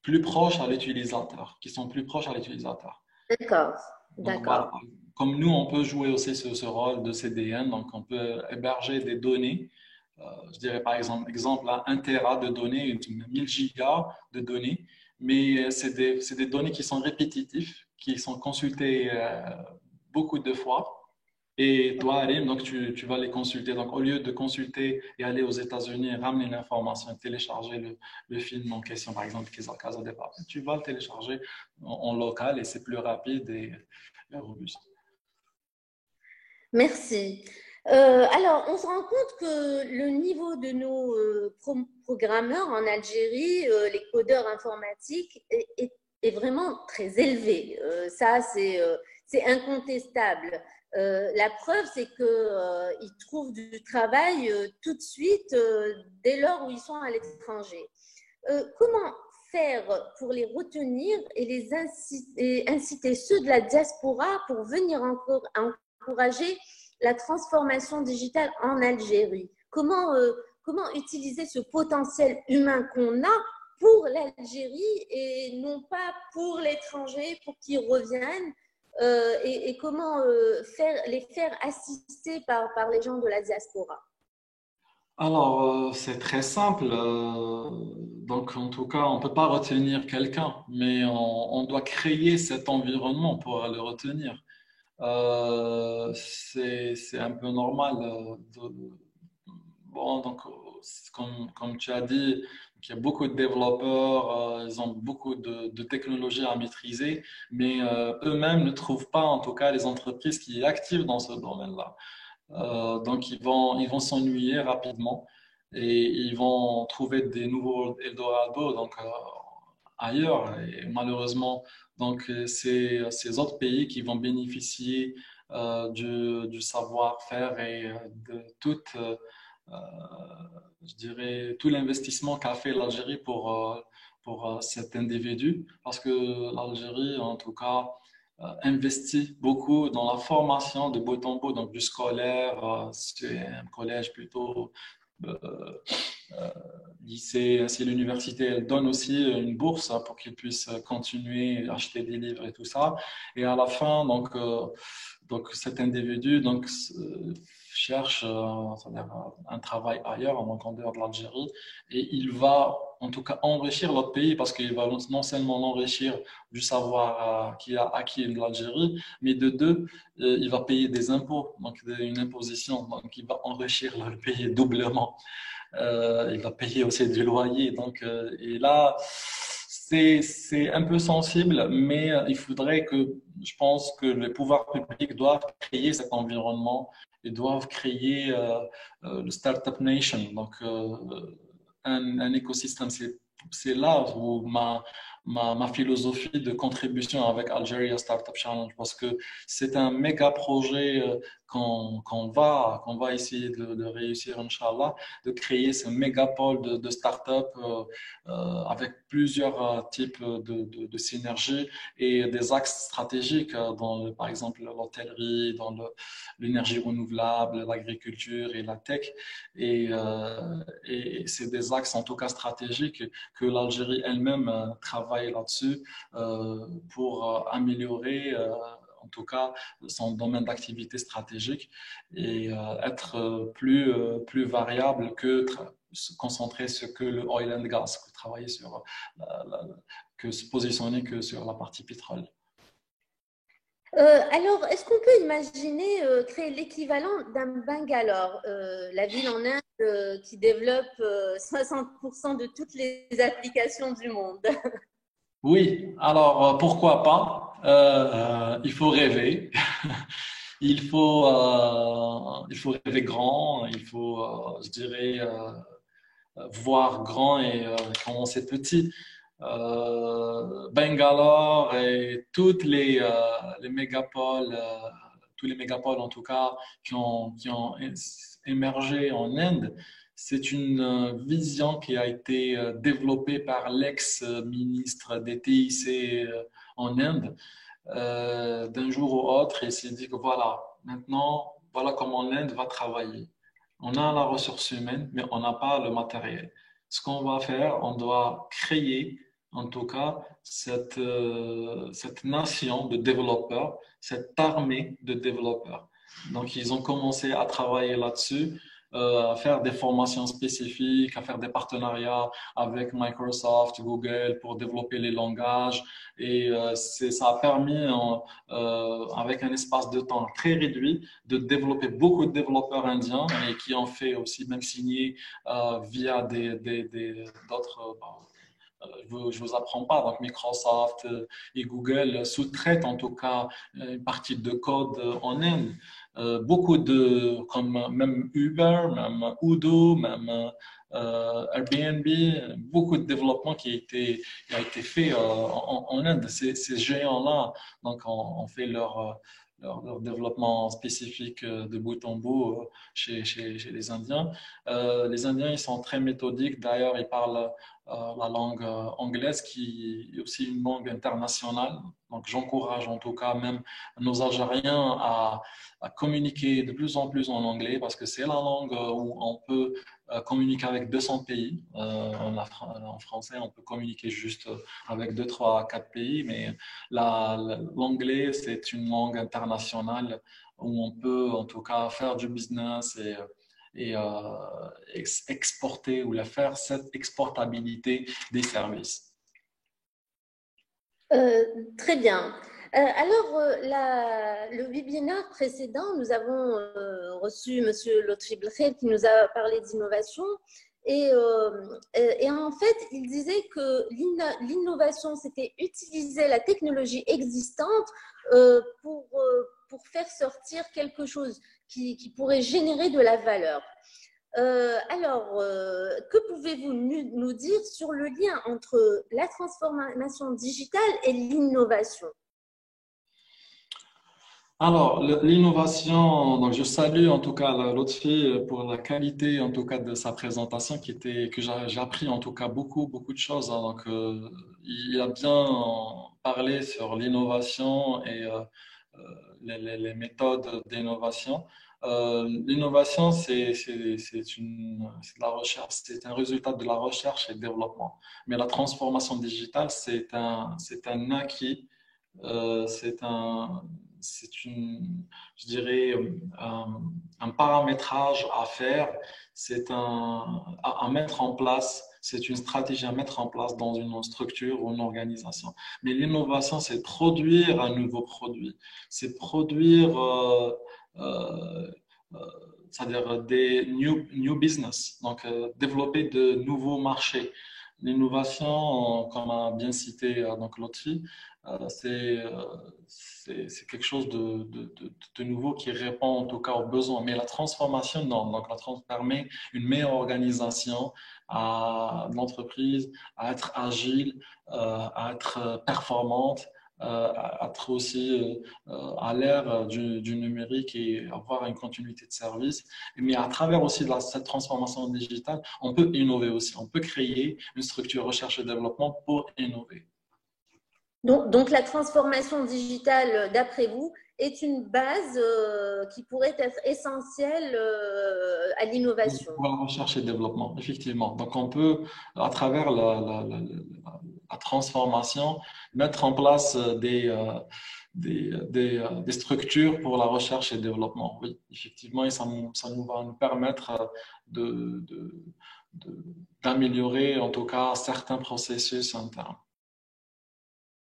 plus proches à l'utilisateur, qui sont plus proches à l'utilisateur. D'accord, Donc voilà, d'accord. comme nous, on peut jouer aussi ce rôle de CDN, donc on peut héberger des données. Je dirais par exemple 1 Tera de données, 1000 gigas de données, mais c'est des données qui sont répétitives, qui sont consultées beaucoup de fois. Et toi, Alim, donc tu vas les consulter. Donc, au lieu de consulter et aller aux États-Unis et ramener l'information, télécharger le film en question, par exemple, Casa de Papel, tu vas le télécharger en local et c'est plus rapide et robuste. Merci. Alors, on se rend compte que le niveau de nos programmeurs en Algérie, les codeurs informatiques, est vraiment très élevé. Ça, c'est incontestable. La preuve, c'est qu'ils trouvent du travail tout de suite dès lors où ils sont à l'étranger. Comment faire pour les retenir et les inciter ceux de la diaspora pour venir encore encourager la transformation digitale en Algérie? Comment utiliser ce potentiel humain qu'on a pour l'Algérie et non pas pour l'étranger, pour qu'ils reviennent et comment les faire assister par les gens de la diaspora? Alors, c'est très simple. Donc, en tout cas, on ne peut pas retenir quelqu'un, mais on doit créer cet environnement pour le retenir. C'est un peu normal. Bon, donc, comme tu as dit, il y a beaucoup de développeurs, ils ont beaucoup de technologies à maîtriser, mais eux-mêmes ne trouvent pas, en tout cas, les entreprises qui sont actives dans ce domaine-là. Donc, ils vont s'ennuyer rapidement et ils vont trouver des nouveaux Eldorado donc, ailleurs. Et malheureusement, donc, c'est ces autres pays qui vont bénéficier du savoir-faire et de toute, euh, je dirais, tout l'investissement qu'a fait l'Algérie pour cet individu. Parce que l'Algérie, en tout cas, investit beaucoup dans la formation de bout en bout, donc du scolaire, c'est un collège plutôt euh, euh, lycée, ainsi l'université, elle donne aussi une bourse pour qu'ils puissent continuer à acheter des livres et tout ça. Et à la fin, donc cet individu cherche un travail ailleurs, en dehors de l'Algérie, et il va en tout cas enrichir l'autre pays parce qu'il va non seulement l'enrichir du savoir qu'il a acquis de l'Algérie, mais de deux, il va payer des impôts, donc une imposition, donc il va enrichir le pays doublement. Il va payer aussi du loyer. Donc, et là, c'est un peu sensible, mais il faudrait je pense que les pouvoirs publics doivent créer cet environnement et doivent créer le Startup Nation, donc un écosystème. C'est là où ma philosophie de contribution avec Algeria Startup Challenge, parce que c'est un méga projet qu'on va essayer de réussir, Inch'Allah, de créer ce mégapole de start-up avec plusieurs types de synergies et des axes stratégiques par exemple, l'hôtellerie, dans l'énergie renouvelable, l'agriculture et la tech. Et c'est des axes, en tout cas stratégiques, que l'Algérie elle-même travaille là-dessus pour améliorer en tout cas son domaine d'activité stratégique et être plus variable que se concentrer sur que le oil and gas, que travailler sur que se positionner que sur la partie pétrole. Alors, est-ce qu'on peut imaginer créer l'équivalent d'un Bangalore, la ville en Inde qui développe 60% de toutes les applications du monde? Oui, alors pourquoi pas? Il faut rêver. Il faut rêver grand, il faut, je dirais, voir grand et commencer petit. Bangalore et les mégapoles, tous les mégapoles en tout cas qui ont émergé en Inde, c'est une vision qui a été développée par l'ex-ministre des TIC en Inde. D'un jour au autre, il s'est dit que voilà, maintenant, voilà comment l'Inde va travailler. On a la ressource humaine, mais on n'a pas le matériel. Ce qu'on va faire, on doit créer, en tout cas, cette nation de développeurs, cette armée de développeurs. Donc, ils ont commencé à travailler là-dessus, à faire des formations spécifiques, à faire des partenariats avec Microsoft, Google pour développer les langages. Et ça a permis, avec un espace de temps très réduit, de développer beaucoup de développeurs indiens et qui ont fait aussi même signer via d'autres. Je vous apprends pas. Donc Microsoft et Google sous-traitent en tout cas une partie de code en Inde. Beaucoup comme même Uber, même Udo, même Airbnb, beaucoup de développement qui a été fait en Inde. Ces géants-là, donc, ont fait leur développement spécifique de bout en bout chez les Indiens. Les Indiens, ils sont très méthodiques. D'ailleurs, ils parlent la langue anglaise qui est aussi une langue internationale. Donc, j'encourage en tout cas même nos Algériens à communiquer de plus en plus en anglais parce que c'est la langue où on peut communiquer avec 200 pays. En français, on peut communiquer juste avec 2, 3, 4 pays, mais l'anglais, c'est une langue internationale où on peut en tout cas faire du business et exporter ou la faire cette exportabilité des services. Euh, Très bien. Alors, le webinaire précédent, nous avons reçu M. Lotfi Belkheir qui nous a parlé d'innovation. Et en fait, il disait que l'innovation, c'était utiliser la technologie existante pour faire sortir quelque chose qui pourrait générer de la valeur. Que pouvez-vous nous dire sur le lien entre la transformation digitale et l'innovation? Alors, l'innovation, donc je salue en tout cas l'autre fille pour la qualité en tout cas de sa présentation que j'ai appris en tout cas beaucoup de choses, hein. Donc, il a bien parlé sur l'innovation et les méthodes d'innovation. L'innovation, c'est de la recherche, c'est un résultat de la recherche et développement. Mais la transformation digitale, c'est un acquis, c'est un, c'est une, je dirais, un paramétrage à faire, à mettre en place, c'est une stratégie à mettre en place dans une structure ou une organisation. Mais l'innovation, c'est produire un nouveau produit, c'est produire, euh, c'est-à-dire des new business, donc développer de nouveaux marchés. L'innovation, comme a bien cité donc Lotfi, c'est quelque chose de nouveau qui répond en tout cas aux besoins. Mais la transformation, non. Donc, la transformation permet une meilleure organisation à l'entreprise, à être agile, à être performante, à être aussi à l'ère du numérique et avoir une continuité de service. Mais à travers aussi cette transformation digitale, on peut innover aussi. On peut créer une structure recherche et développement pour innover. Donc, la transformation digitale, d'après vous, est une base qui pourrait être essentielle à l'innovation. Pour la recherche et développement, effectivement. Donc, on peut, à travers la transformation, mettre en place des structures pour la recherche et développement. Oui, effectivement, et ça nous va nous permettre de, de, d'améliorer, en tout cas, certains processus internes.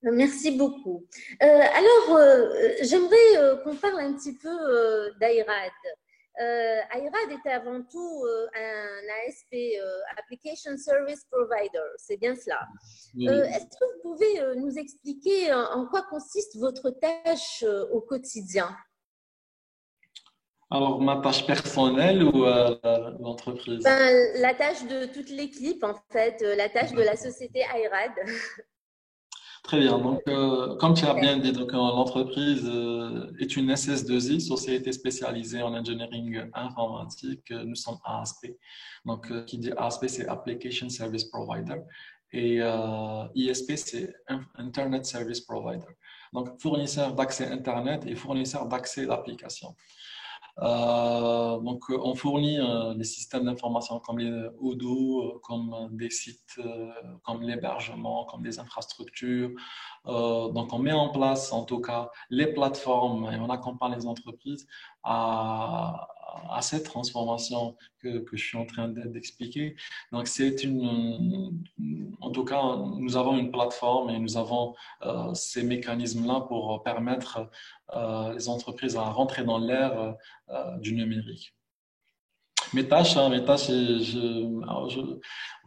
Merci beaucoup. J'aimerais qu'on parle un petit peu d'IRAD. IRAD est avant tout un ASP, Application Service Provider, c'est bien cela. Oui. Est-ce que vous pouvez nous expliquer en quoi consiste votre tâche au quotidien? Alors, ma tâche personnelle ou l'entreprise? La tâche de toute l'équipe, en fait, la tâche de la société IRAD. Très bien. Donc, comme tu as bien dit, donc, l'entreprise est une SS2I, Société spécialisée en engineering informatique. Nous sommes ASP. Donc, qui dit ASP, c'est Application Service Provider. Et ISP, c'est Internet Service Provider. Donc, fournisseur d'accès Internet et fournisseur d'accès d'application. Donc, on fournit les systèmes d'information comme les Odoo, comme des sites, comme l'hébergement, comme des infrastructures. Donc, on met en place, en tout cas, les plateformes et on accompagne les entreprises à cette transformation que je suis en train d'expliquer. Donc, en tout cas, nous avons une plateforme et nous avons ces mécanismes-là pour permettre les entreprises à rentrer dans l'ère du numérique. Mes tâches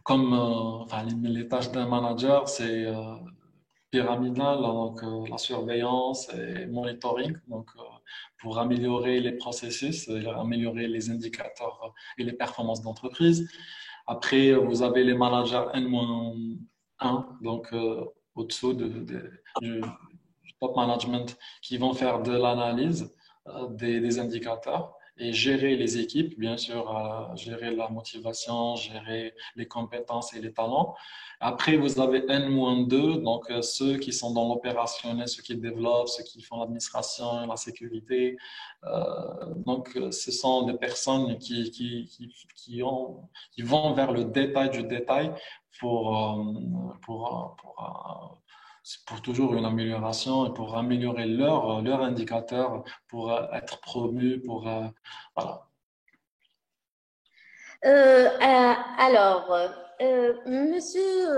comme enfin, les tâches d'un manager, c'est pyramidal, donc la surveillance et monitoring, donc pour améliorer les processus, améliorer les indicateurs et les performances d'entreprise. Après, vous avez les managers N-1, donc au-dessous du top management qui vont faire de l'analyse des indicateurs et gérer les équipes, bien sûr, gérer la motivation, gérer les compétences et les talents. Après, vous avez N-2, donc ceux qui sont dans l'opérationnel, ceux qui développent, ceux qui font l'administration, la sécurité. Donc, ce sont des personnes qui vont vers le détail du détail pour, pour toujours une amélioration et pour améliorer leur indicateur, pour être promu, pour voilà. Monsieur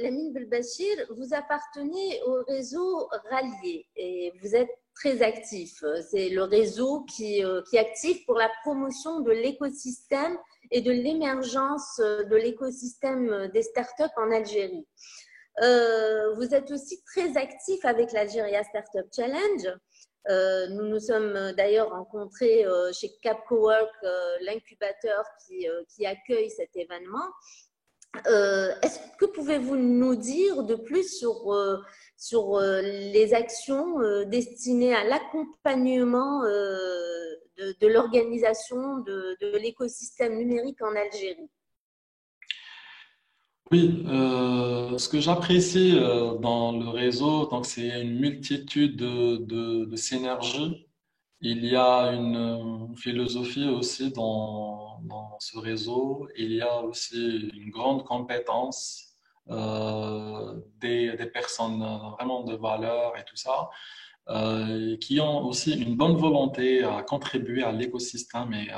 Lamine Belbachir, vous appartenez au réseau Rallier et vous êtes très actif. C'est le réseau qui est actif pour la promotion de l'écosystème et de l'émergence de l'écosystème des startups en Algérie. Vous êtes aussi très actif avec l'Algeria Startup Challenge. Nous nous sommes d'ailleurs rencontrés chez CapCowork, l'incubateur qui accueille cet événement. Est-ce que pouvez-vous nous dire de plus sur les actions destinées à l'accompagnement de l'organisation de l'écosystème numérique en Algérie? Oui, ce que j'apprécie dans le réseau, donc c'est une multitude de synergies. Il y a une philosophie aussi dans ce réseau. Il y a aussi une grande compétence des personnes vraiment de valeur et tout ça, qui ont aussi une bonne volonté à contribuer à l'écosystème et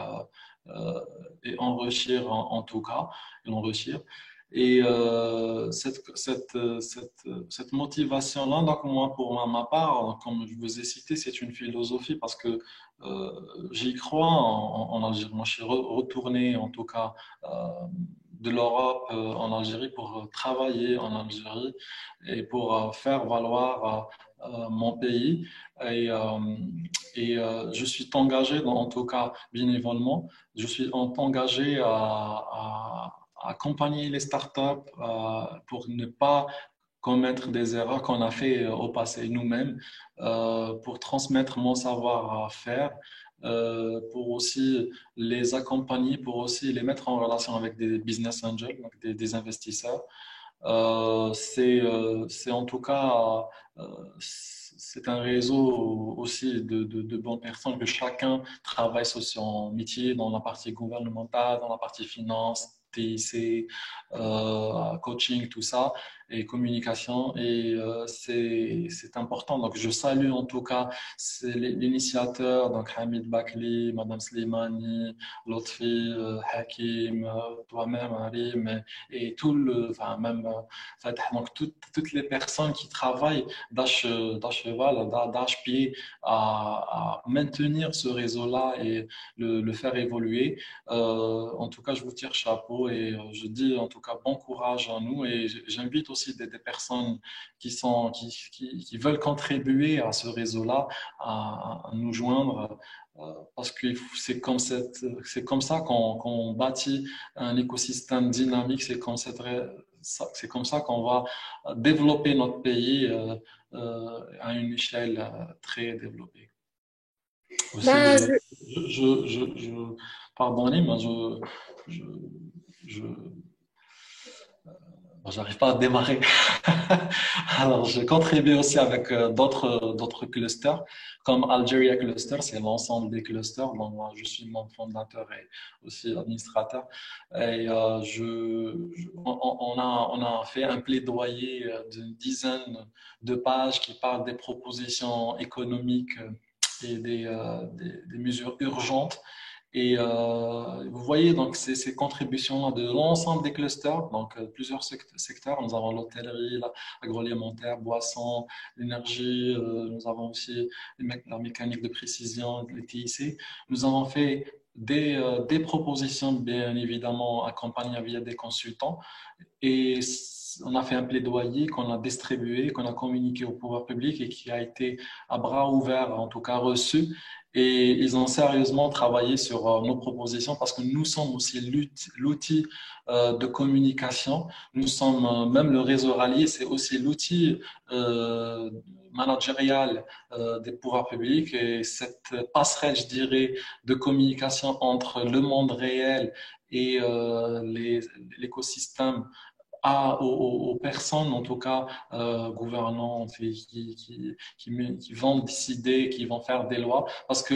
enrichir en tout cas, et enrichir. Et cette motivation-là, donc moi, pour ma part, comme je vous ai cité, c'est une philosophie parce que j'y crois en Algérie. Moi, je suis retourné, en tout cas, de l'Europe en Algérie pour travailler en Algérie et pour faire valoir mon pays. Et, je suis engagé, en tout cas bénévolement, je suis engagé à accompagner les startups pour ne pas commettre des erreurs qu'on a fait au passé nous-mêmes, pour transmettre mon savoir-faire, pour aussi les accompagner, pour aussi les mettre en relation avec des business angels, donc des investisseurs. C'est en tout cas, c'est un réseau aussi de bonnes personnes que chacun travaille sur son métier dans la partie gouvernementale, dans la partie finance, TIC, coaching, tout ça, et communication. Et c'est important. Donc, je salue en tout cas l'initiateur, donc Hamid Bakli, Madame Slimani, Lotfi, Hakim, toi-même, Harim, et tout le, enfin, même, donc toutes les personnes qui travaillent d'Acheval, d'Ache-Pied à maintenir ce réseau-là et le faire évoluer. En tout cas, je vous tire chapeau et je dis en tout cas bon courage à nous et j'invite aussi des personnes qui veulent contribuer à ce réseau-là à nous joindre. Parce que c'est comme ça qu'on bâtit un écosystème dynamique, c'est comme ça qu'on va développer notre pays à une échelle très développée. Aussi, Ben, pardonnez, mais je, je, j'arrive pas à démarrer. Alors, je contribue aussi avec d'autres clusters, comme Algeria Cluster, c'est l'ensemble des clusters. Donc, moi, je suis membre fondateur et aussi administrateur. Et on a fait un plaidoyer d'une dizaine de pages qui parle des propositions économiques et des mesures urgentes et vous voyez donc ces contributions de l'ensemble des clusters, donc plusieurs secteurs. Nous avons l'hôtellerie, l'agroalimentaire, boissons, l'énergie. Nous avons aussi la mécanique de précision, les TIC. Nous avons fait des propositions, bien évidemment, accompagnées via des consultants. Et on a fait un plaidoyer qu'on a distribué, qu'on a communiqué au pouvoir public et qui a été à bras ouverts, en tout cas reçu. Et ils ont sérieusement travaillé sur nos propositions parce que nous sommes aussi l'outil de communication. Nous sommes, même le réseau rallié, c'est aussi l'outil managérial des pouvoirs publics et cette passerelle, je dirais, de communication entre le monde réel et l'écosystème aux personnes, en tout cas gouvernantes, qui vont décider, qui vont faire des lois, parce que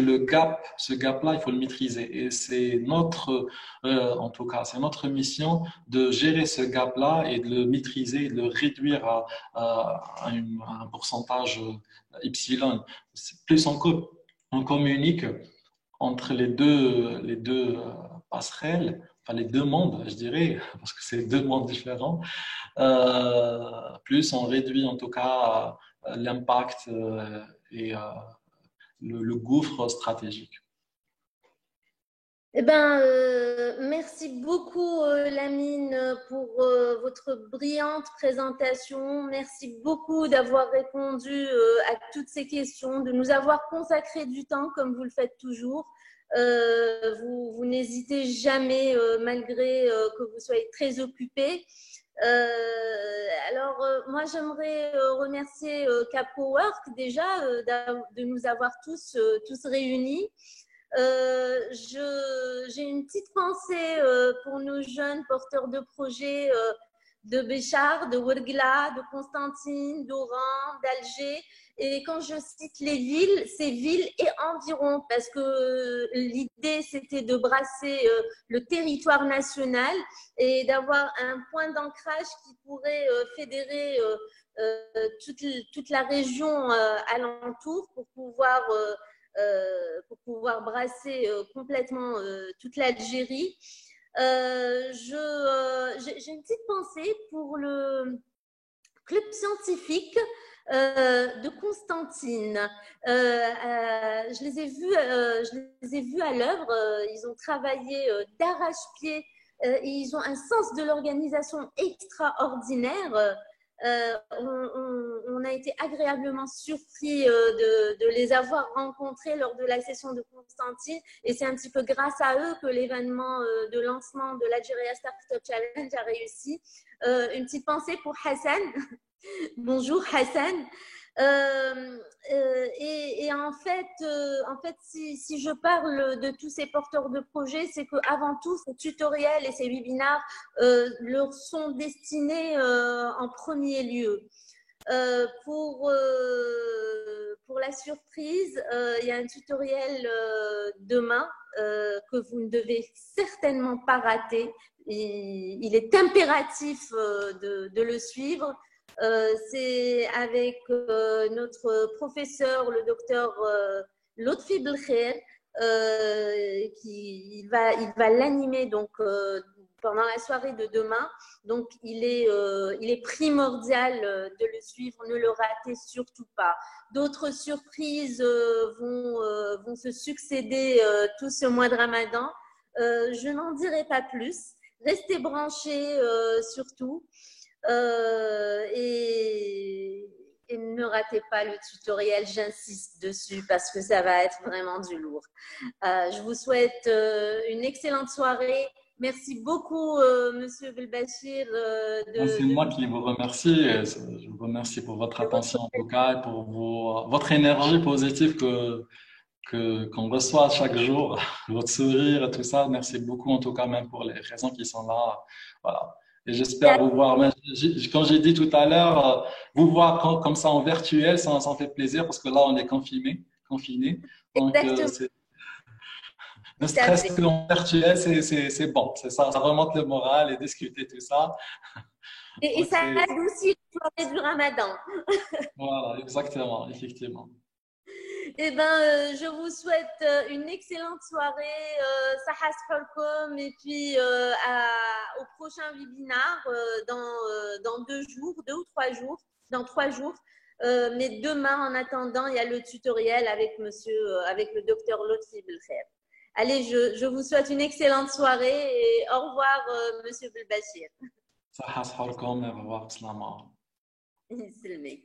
ce gap-là, il faut le maîtriser. Et c'est en tout cas, c'est notre mission de gérer ce gap-là et de le maîtriser, et de le réduire à un pourcentage epsilon. Plus on communique entre les deux passerelles, enfin les deux mondes, je dirais, parce que c'est deux mondes différents, plus on réduit en tout cas l'impact et le gouffre stratégique. eh ben, merci beaucoup, Lamine, pour votre brillante présentation. Merci beaucoup d'avoir répondu à toutes ces questions, de nous avoir consacré du temps comme vous le faites toujours. Vous n'hésitez jamais, malgré que vous soyez très occupé. Alors, moi, j'aimerais remercier CapCowork déjà de nous avoir tous réunis. J'ai une petite pensée pour nos jeunes porteurs de projets de Béchar, de Ouergla, de Constantine, d'Oran, d'Alger. Et quand je cite les villes, c'est villes et environs, parce que l'idée, c'était de brasser le territoire national et d'avoir un point d'ancrage qui pourrait fédérer toute la région alentour pour pouvoir brasser complètement toute l'Algérie. J'ai une petite pensée pour le club scientifique de Constantine. Je les ai vus à l'œuvre. Ils ont travaillé d'arrache-pied ils ont un sens de l'organisation extraordinaire. On a été agréablement surpris de les avoir rencontrés lors de la session de Constantine et c'est un petit peu grâce à eux que l'événement de lancement de l'Algeria Startup Challenge a réussi. Une petite pensée pour Hassan. Bonjour Hassan. Et en fait si je parle de tous ces porteurs de projets, c'est qu'avant tout, ces tutoriels et ces webinaires leur sont destinés en premier lieu. Pour la surprise, il y a un tutoriel demain que vous ne devez certainement pas rater. Il est impératif de le suivre. C'est avec notre professeur, le docteur Lotfi Belkhair, il va l'animer donc pendant la soirée de demain. Donc, il est primordial de le suivre, ne le ratez surtout pas. D'autres surprises vont se succéder tout ce mois de Ramadan. Je n'en dirai pas plus. Restez branchés surtout. Et ne ratez pas le tutoriel, j'insiste dessus parce que ça va être vraiment du lourd. Je vous souhaite une excellente soirée. Merci beaucoup, Monsieur Belbachir. C'est moi qui vous remercie. Je vous remercie pour votre attention en tout cas et pour votre énergie positive qu'on reçoit chaque jour, votre sourire et tout ça. Merci beaucoup en tout cas, même pour les raisons qui sont là. Voilà. Et j'espère vous voir. Comme j'ai dit tout à l'heure, vous voir comme ça en virtuel, ça fait plaisir parce que là, on est confiné. Donc, ne stress qu'en virtuel, c'est bon. C'est ça, ça remonte le moral et discuter tout ça. Et ça adoucit la soirée du Ramadan. Voilà, exactement, effectivement. Eh ben, je vous souhaite une excellente soirée, Sahas Holcom, et puis au prochain webinaire dans 2 jours, 2 ou 3 jours, dans 3 jours. Mais demain, en attendant, il y a le tutoriel avec le docteur Lotfi Belkhair. Allez, je vous souhaite une excellente soirée et au revoir, Monsieur Belbachir. Sahas Holcom, au revoir, salam. Salam.